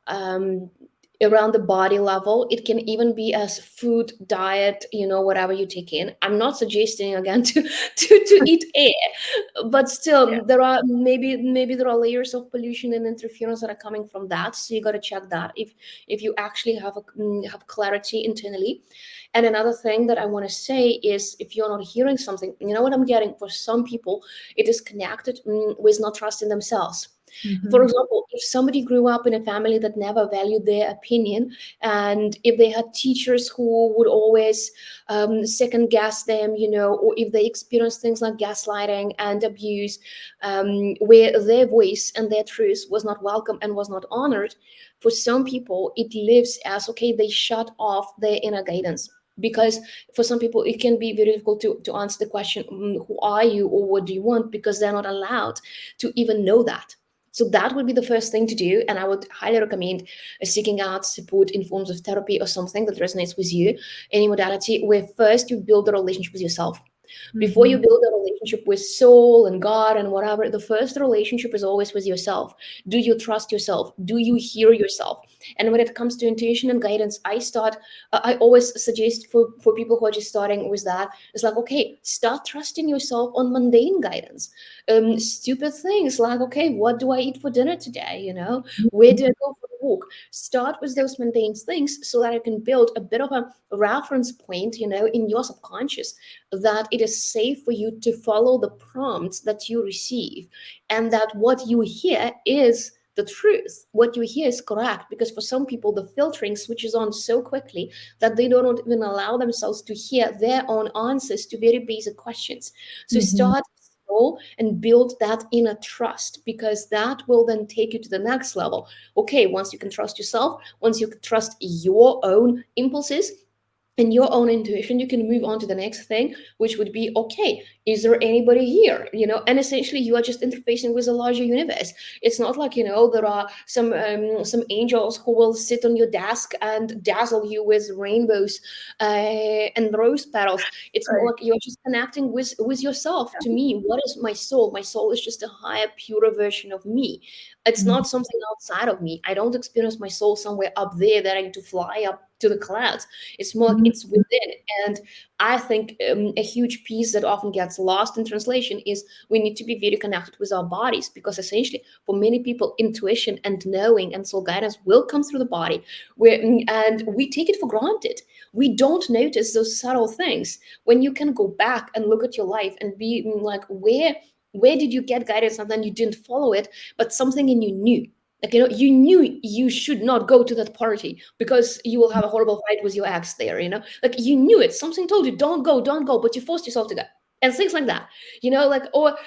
um, around the body level. It can even be as food, diet, whatever you take in. I'm not suggesting again to eat air, but Yeah. still there are maybe there are layers of pollution and interference that are coming from that. So you got to check that if you actually have clarity internally. And another thing that I want to say is if you're not hearing something, what I'm getting for some people, it is connected with not trusting themselves. For Mhm. example, if somebody grew up in a family that never valued their opinion, and if they had teachers who would always second guess them, or if they experienced things like gaslighting and abuse, where their voice and their truth was not welcome and was not honored, for some people, it lives as okay, they shut off their inner guidance. Because for some people, it can be very difficult to answer the question, who are you or what do you want? Because they're not allowed to even know that. So that would be the first thing to do. And I would highly recommend seeking out support in forms of therapy or something that resonates with you, any modality, where first you build a relationship with yourself. Before you Mhm. build a relationship with soul and God and whatever, the first relationship is always with yourself. Do you trust yourself? Do you hear yourself? And when it comes to intuition and guidance, I always suggest for people who are just starting with that, it's like, okay, start trusting yourself on mundane guidance. Stupid things like, okay, what do I eat for dinner today? Where do I go for walk. Start with those mundane things so that you can build a bit of a reference point, in your subconscious, that it is safe for you to follow the prompts that you receive, and that what you hear is the truth. What you hear is correct, because for some people, the filtering switches on so quickly that they don't even allow themselves to hear their own answers to very basic questions. So Mhm. start slow and build that inner trust, because that will then take you to the next level. Okay, once you can trust yourself, once you can trust your own impulses and your own intuition, you can move on to the next thing, which would be, okay, is there anybody here? And essentially you are just interfacing with a larger universe. It's not like, there are some angels who will sit on your desk and dazzle you with rainbows and rose petals. It's more Right. like you're just connecting with yourself. To me, what is my soul? My soul is just a higher, purer version of me. It's Mhm. not something outside of me. I don't experience my soul somewhere up there that I need to fly up to the clouds. It's more like Mhm. it's within. And I think a huge piece that often gets lost in translation is we need to be very connected with our bodies, because essentially for many people, intuition and knowing and soul guidance will come through the body, and we take it for granted. We don't notice those subtle things. When you can go back and look at your life and be like, where did you get guidance and then you didn't follow it, but something in you knew, like, you knew you should not go to that party because you will have a horrible fight with your ex there, like you knew it. Something told you, don't go, but you forced yourself to go. And things like that, like, or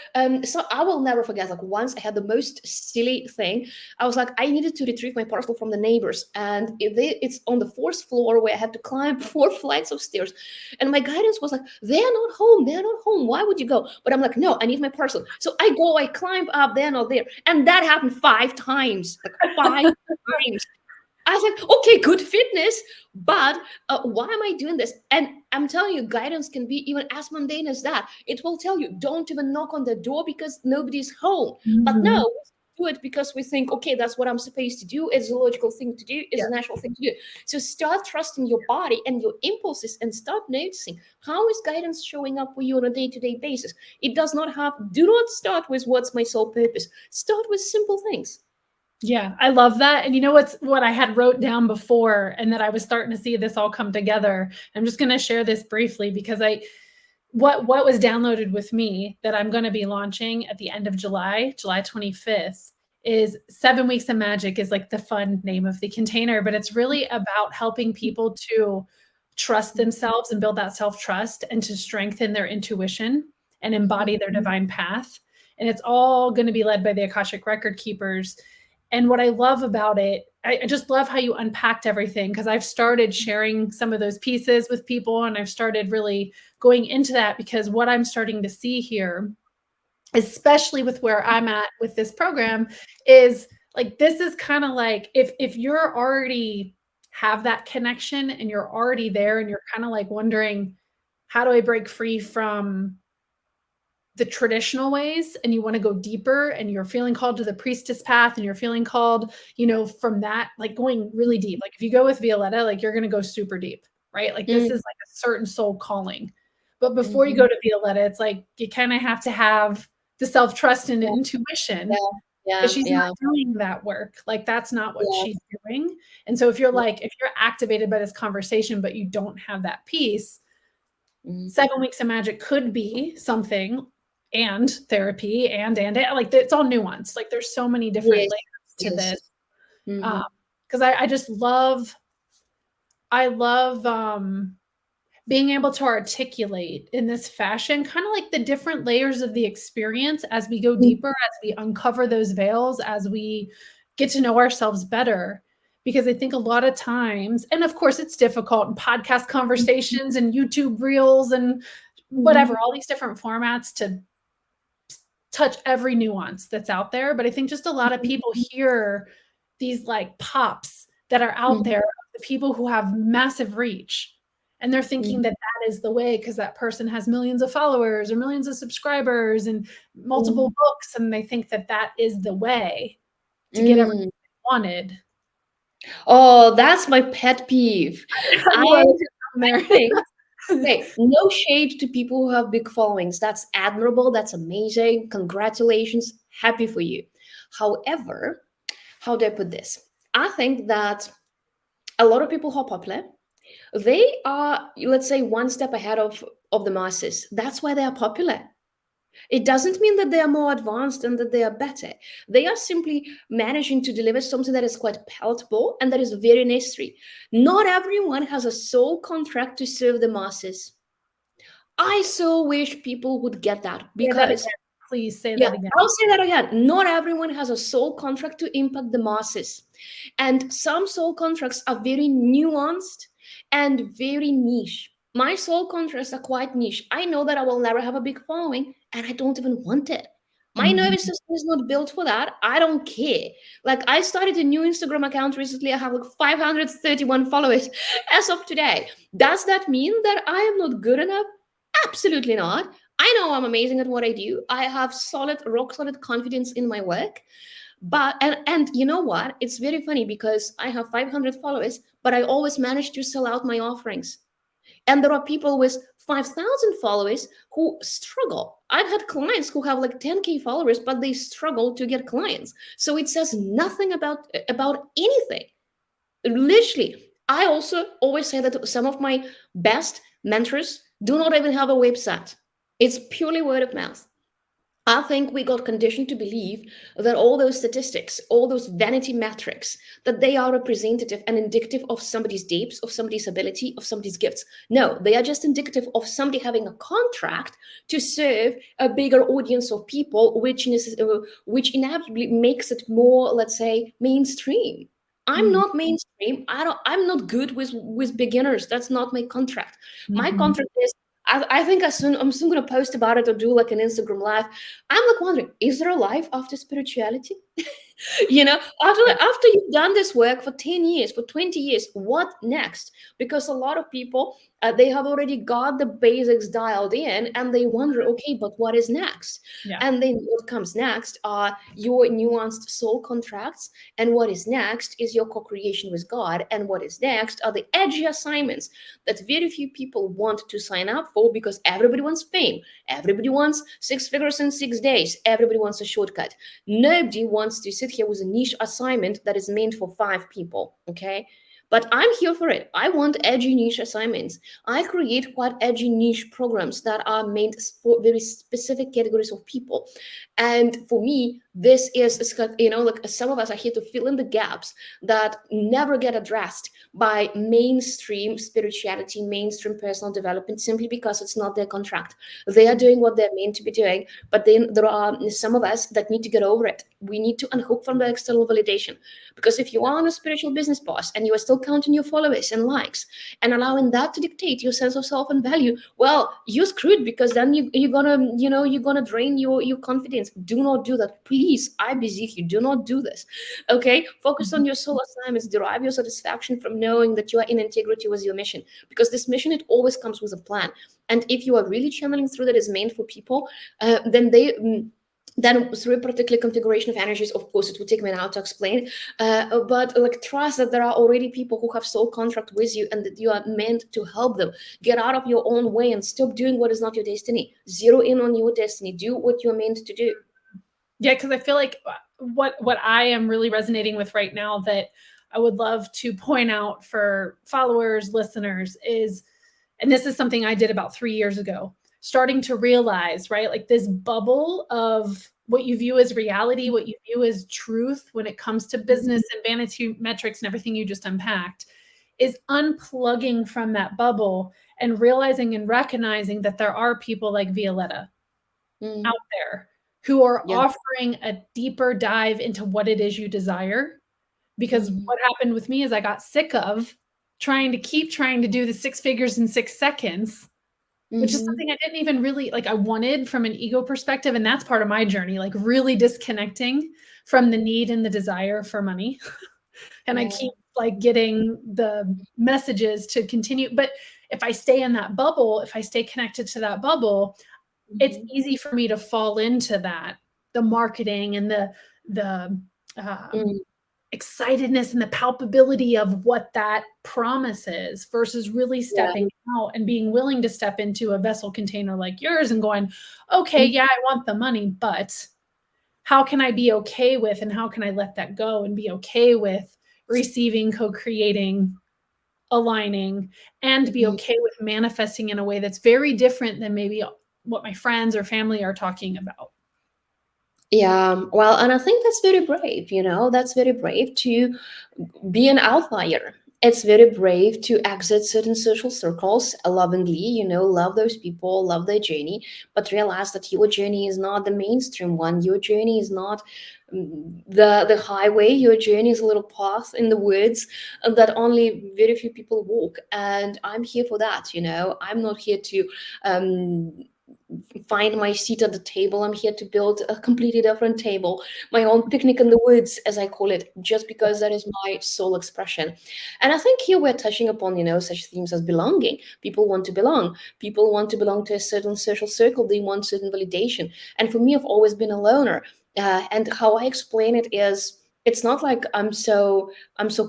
so I will never forget, like, once I had the most silly thing. I was like, I needed to retrieve my parcel from the neighbors, and it's on the fourth floor where I had to climb 4 flights of stairs. And my guidance was like, they're not home, why would you go? But I'm like, no, I need my parcel. So I climb up, they're not there. And that happened 5 times, like 5 times. I was like, okay, good fitness, but why am I doing this? And I'm telling you, guidance can be even as mundane as that. It will tell you, don't even knock on the door because nobody's home. But no, Mhm. we do it because we think, okay, that's what I'm supposed to do. It's a logical thing to do. It's Yeah. a natural thing to do. So start trusting your body and your impulses and start noticing, how is guidance showing up for you on a day-to-day basis. It does not have, do not start with what's my sole purpose. Start with simple things. Yeah, I love that. And you know what I had wrote down before and that I was starting to see this all come together. I'm just going to share this briefly because what was downloaded with me that I'm going to be launching at the end of July, July 25th, is 7 Weeks of Magic is like the fun name of the container, but it's really about helping people to trust themselves and build that self-trust and to strengthen their intuition and embody their divine path. And it's all going to be led by the Akashic record keepers. And what I love about it, I just love how you unpacked everything, because I've started sharing some of those pieces with people and I've started really going into that, because what I'm starting to see here, especially with where I'm at with this program, is like this is kind of like if you're already have that connection and you're already there and you're kind of like wondering, how do I break free from the traditional ways and you want to go deeper and you're feeling called to the priestess path and you're feeling called, from that, like going really deep. Like if you go with Violetta, like you're going to go super deep, right? Like this is Mm, like a certain soul calling. But before you mhm. go to Violetta, it's like you kind of have to have the self-trust and intuition, Yeah, because yeah, she's not yeah, doing that work. Like that's not what yeah, she's doing. And so if you're yeah. like, if you're activated by this conversation, but you don't have that piece, Mm. 7 Weeks of Magic could be something, and therapy like it's all nuanced. Like there's so many different Yes, layers to yes. this. Mm-hmm. Because I just love, I love being able to articulate in this fashion, kind of like the different layers of the experience as we go deeper, as we uncover those veils, as we get to know ourselves better. Because I think a lot of times, and of course it's difficult in podcast conversations and YouTube reels and whatever, Mm-hmm. all these different formats to touch every nuance that's out there. But I think just a lot of people hear these like pops that are out Mm-hmm. there of the people who have massive reach. And they're thinking Mm-hmm. that that is the way because that person has millions of followers or millions of subscribers and multiple books. And they think that that is the way to get everything Mm. they wanted. Oh, that's my pet peeve. I I, knew I was I going think, there. hey, no shade to people who have big followings. That's admirable. That's amazing. Congratulations. Happy for you. However, how do I put this? I think that a lot of people who are popular, they are, let's say, one step ahead of the masses. That's why they are popular. It doesn't mean that they are more advanced and that they are better. They are simply managing to deliver something that is quite palatable and that is very necessary. Not everyone has a soul contract to serve the masses. I so wish people would get that, Say that because, again. Please say yeah, that again. I'll say that again. Not everyone has a soul contract to impact the masses. And some soul contracts are very nuanced and very niche. My soul contracts are quite niche. I know that I will never have a big following, and I don't even want it. My Mhm. nervous system is not built for that. I don't care. Like, I started a new Instagram account recently. I have like 531 followers as of today. Does that mean that I am not good enough? Absolutely not. I know I'm amazing at what I do. I have solid, rock solid confidence in my work. But and you know what? It's very funny because I have 500 followers, but I always manage to sell out my offerings. And there are people with 5,000 followers who struggle. I've had clients who have like 10K followers, but they struggle to get clients. So it says nothing about anything. Literally, I also always say that some of my best mentors do not even have a website. It's purely word of mouth. I think we got conditioned to believe that all those statistics, all those vanity metrics, that they are representative and indicative of somebody's depths, of somebody's ability, of somebody's gifts. No, they are just indicative of somebody having a contract to serve a bigger audience of people, which inevitably makes it more, let's say, mainstream. I'm Mhm. not mainstream. I'm not good with beginners. That's not my contract. My Mhm. contract is, I think I'm soon gonna post about it or do like an Instagram live. I'm like wondering, is there a life after spirituality? Yeah. After you've done this work for 10 years, for 20 years, what next? Because a lot of people, they have already got the basics dialed in and they wonder, okay, but what is next? Yeah. And then what comes next are your nuanced soul contracts, and what is next is your co-creation with God, and what is next are the edgy assignments that very few people want to sign up for, because everybody wants fame, everybody wants 6 figures in 6 days, everybody wants a shortcut. Nobody wants to sit here with a niche assignment that is meant for 5 people, okay? But I'm here for it. I want edgy niche assignments. I create quite edgy niche programs that are meant for very specific categories of people. And for me, this is, like some of us are here to fill in the gaps that never get addressed by mainstream spirituality, mainstream personal development, simply because it's not their contract. They are doing what they're meant to be doing, but then there are some of us that need to get over it. We need to unhook from the external validation. Because if you are on a spiritual business path and you are still counting your followers and likes and allowing that to dictate your sense of self and value, well, you're screwed, because then you're gonna drain your confidence. Do not do that. Please, I beseech you, do not do this. Okay? Focus on Mhm. your soul assignments. Derive your satisfaction from knowing that you are in integrity with your mission. Because this mission, it always comes with a plan. And if you are really channeling through that is meant for people, then through a particular configuration of energies, of course, it would take me an hour to explain. But like, trust that there are already people who have soul contract with you, and that you are meant to help them get out of your own way and stop doing what is not your destiny. Zero in on your destiny. Do what you're meant to do. Yeah, because I feel like what I am really resonating with right now that I would love to point out for followers, listeners is, and this is something I did about 3 years ago, starting to realize, right? Like this bubble of what you view as reality, what you view as truth when it comes to business and vanity metrics and everything you just unpacked, is unplugging from that bubble and realizing and recognizing that there are people like Violetta out Mm, there who are yeah. offering a deeper dive into what it is you desire. Because Mhm, what happened with me is I got sick of trying to do the 6 figures in 6 seconds, which is mhm, something I didn't even really like. I wanted from an ego perspective, and that's part of my journey, like really disconnecting from the need and the desire for money. And I yeah. keep like getting the messages to continue. But if I stay in that bubble, if I stay connected to that bubble, it's Mhm, easy for me to fall into that, the marketing and the um, mm, excitedness and the palpability of what that promise is, versus really yeah. stepping out and being willing to step into a vessel container like yours and going, okay, Mm, yeah, I want the money, but how can I be okay with, and how can I let that go and be okay with receiving, co-creating, aligning, and be Mhm. okay with manifesting in a way that's very different than maybe what my friends or family are talking about. Yeah, well, and I think that's very brave, that's very brave to be an outlier. It's very brave to exit certain social circles lovingly, love those people, love their journey, but realize that your journey is not the mainstream one. Your journey is not the highway. Your journey is a little path in the woods that only very few people walk. And I'm here for that. I'm not here to um, find my seat at the table. I'm here to build a completely different table, my own picnic in the woods, as I call it, just because that is my soul expression. And I think here we're touching upon, such themes as belonging. People want to belong. People want to belong to a certain social circle. They want certain validation. And for me, I've always been a loner. And how I explain it is, it's not like I'm so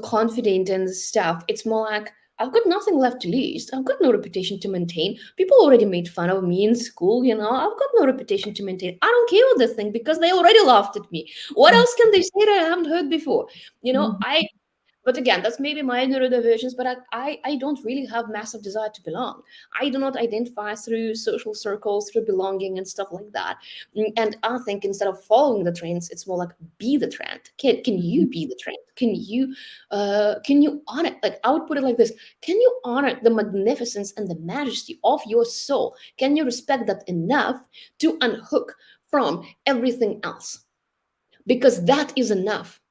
confident in stuff. It's more like I've got nothing left to lose. I've got no reputation to maintain. People already made fun of me in school, I've got no reputation to maintain. I don't care what they think because they already laughed at me. What else can they say that I haven't heard before? Mhm. But again, that's maybe my neurodivergence, but I don't really have massive desire to belong. I do not identify through social circles, through belonging and stuff like that. And I think instead of following the trends, it's more like be the trend. Can you be the trend? Can you honor, like I would put it like this, can you honor the magnificence and the majesty of your soul? Can you respect that enough to unhook from everything else? Because that is enough.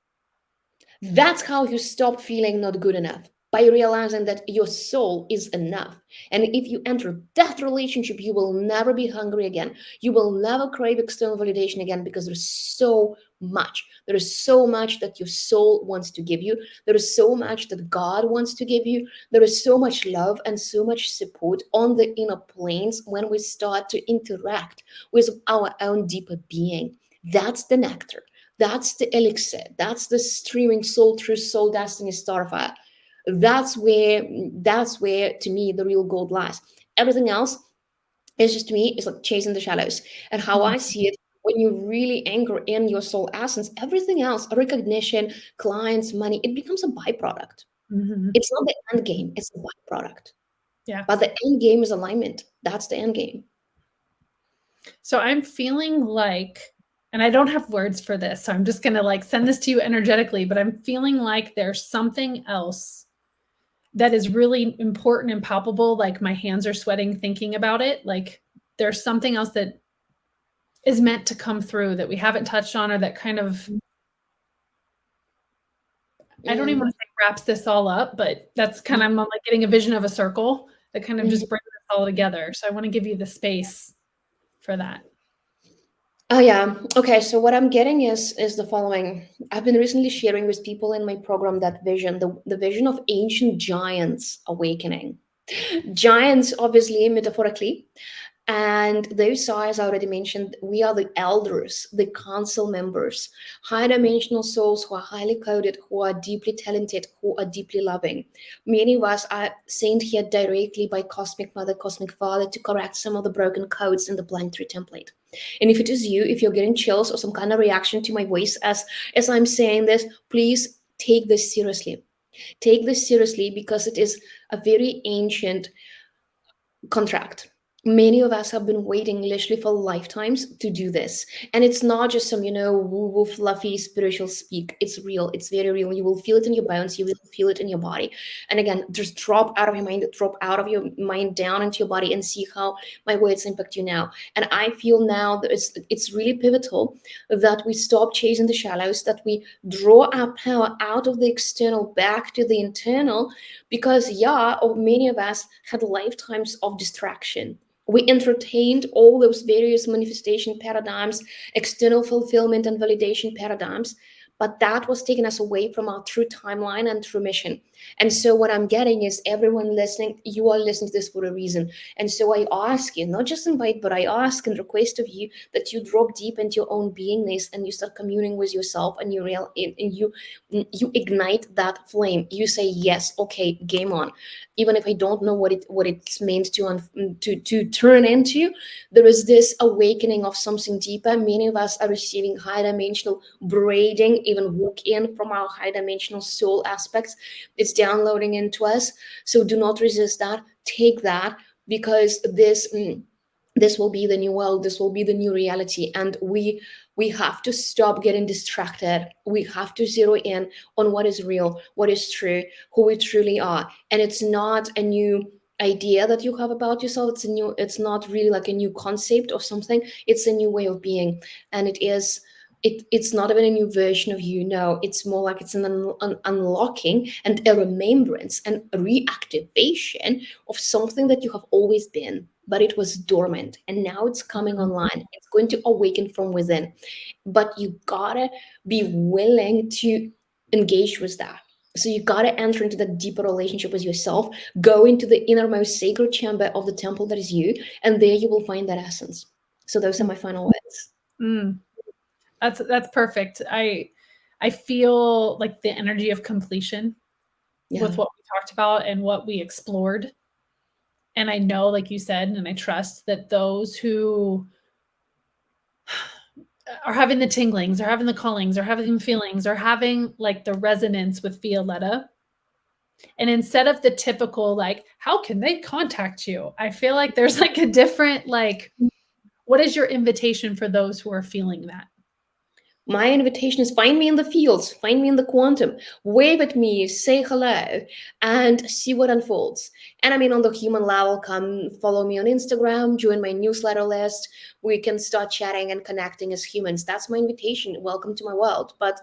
That's how you stop feeling not good enough, by realizing that your soul is enough. And if you enter that relationship, you will never be hungry again. You will never crave external validation again because there's so much. There is so much that your soul wants to give you. There is so much that God wants to give you. There is so much love and so much support on the inner planes when we start to interact with our own deeper being. That's the nectar. That's the elixir. That's the streaming soul through soul destiny starfire. That's where to me the real gold lies. Everything else is just to me is like chasing the shadows. And how I see it, when you really anchor in your soul essence, everything else, recognition, clients, money, it becomes a byproduct. Mhm. It's not the end game, it's a byproduct. Yeah. But the end game is alignment. That's the end game. So I'm feeling like, and I don't have words for this, so I'm just going to like send this to you energetically, but I'm feeling like there's something else that is really important and palpable. Like my hands are sweating thinking about it. Like there's something else that is meant to come through that we haven't touched on, or that kind of, I don't even Mm, want to say wraps this all up, but that's kind of, I'm like getting a vision of a circle that kind of mhm. just brings this all together. So I want to give you the space for that. Oh yeah. Okay, so what I'm getting is the following. I've been recently sharing with people in my program that vision, the vision of ancient giants awakening. Giants, obviously, metaphorically, and those, as I already mentioned, we are the elders, the council members, high dimensional souls who are highly coded, who are deeply talented, who are deeply loving. Many of us are sent here directly by Cosmic Mother, Cosmic Father to correct some of the broken codes in the planetary template. And if it is you, if you're getting chills or some kind of reaction to my voice as I'm saying this, please take this seriously. Take this seriously because it is a very ancient contract. Many of us have been waiting literally for lifetimes to do this. And it's not just some, woo woo, fluffy spiritual speak. It's real. It's very real. You will feel it in your bones. You will feel it in your body. And again, just drop out of your mind, drop out of your mind down into your body and see how my words impact you now. And I feel now that it's really pivotal that we stop chasing the shallows, that we draw our power out of the external back to the internal, because yeah, many of us had lifetimes of distraction. We entertained all those various manifestation paradigms, external fulfillment and validation paradigms, but that was taking us away from our true timeline and true mission. And so what I'm getting is, everyone listening, you are listening to this for a reason. And so I ask you, not just invite, but I ask and request of you that you drop deep into your own beingness and you start communing with yourself, and you ignite that flame. You say yes, okay, game on. Even if I don't know what it's meant to turn into, there is this awakening of something deeper. Many of us are receiving high dimensional braiding even walk in from our high dimensional soul aspects. It's downloading into us. So do not resist that. Take that, because this will be the new world, this will be the new reality, and we have to stop getting distracted. We have to zero in on what is real, what is true, who we truly are. And it's not a new idea that you have about yourself. It's not really like a new concept or something. It's a new way of being. And it's not even a new version of you. No, it's more like it's an unlocking and a remembrance and a reactivation of something that you have always been, but it was dormant, and now it's coming online. It's going to awaken from within, but you gotta be willing to engage with that. So you gotta enter into that deeper relationship with yourself, go into the innermost sacred chamber of the temple that is you, and there you will find that essence. So those are my final words. Mm, that's perfect. I feel like the energy of completion Yeah. with what we talked about and what we explored. And I know, like you said, and I trust that those who are having the tinglings, or having the callings, or having feelings, or having like the resonance with Violetta. And instead of the typical, like, how can they contact you? I feel like there's like a different, like, what is your invitation for those who are feeling that? My invitation is find me in the fields, find me in the quantum, wave at me, say hello, and see what unfolds. And I mean, on the human level, come follow me on Instagram, join my newsletter list. We can start chatting and connecting as humans. That's my invitation. Welcome to my world. But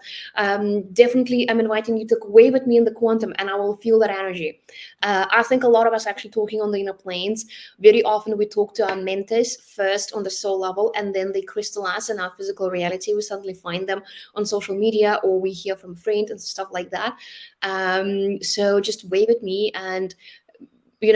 definitely, I'm inviting you to wave at me in the quantum, and I will feel that energy. I think a lot of us actually talking on the inner planes. Very often, we talk to our mentors first on the soul level, and then they crystallize in our physical reality. We suddenly find them on social media, or we hear from a friend and stuff like that. So just wave at me, and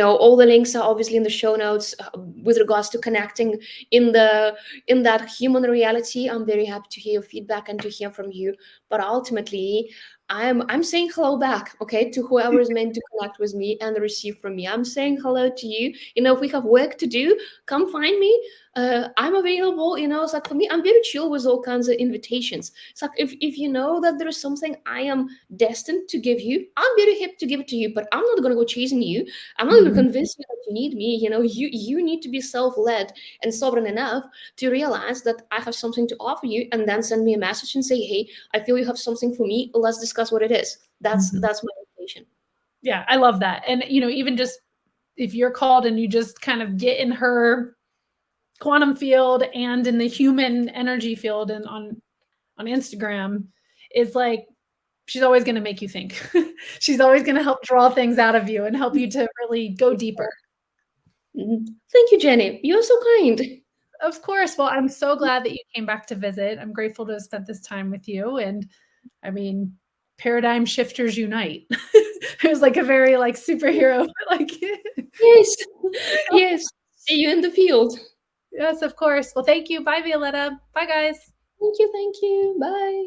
all the links are obviously in the show notes with regards to connecting in that human reality. I'm very happy to hear your feedback and to hear from you. But ultimately, I'm saying hello back, okay, to whoever is meant to connect with me and receive from me. I'm saying hello to you. If we have work to do, come find me. I'm available. It's like, for me, I'm very chill with all kinds of invitations. It's like, if you know that there is something I am destined to give you, I'm very happy to give it to you. But I'm not gonna go chasing you. I'm not going to convince you that you need me. You need to be self-led and sovereign enough to realize that I have something to offer you, and then send me a message and say, hey, I feel you have something for me. Let's discuss what it is. That's my invitation. Yeah, I love that. And even just if you're called and you just kind of get in her quantum field and in the human energy field and on Instagram, it's like she's always going to make you think. She's always going to help draw things out of you and help you to really go deeper. Thank you, Jeni. You're so kind. Of course. Well, I'm so glad that you came back to visit. I'm grateful to have spent this time with you. And I mean, paradigm shifters unite. It was like a very like superhero. Like Yes. Yes. See you in the field. yes, of course. Well, thank you. Bye, Violetta. Bye, guys. Thank you. Thank you. Bye.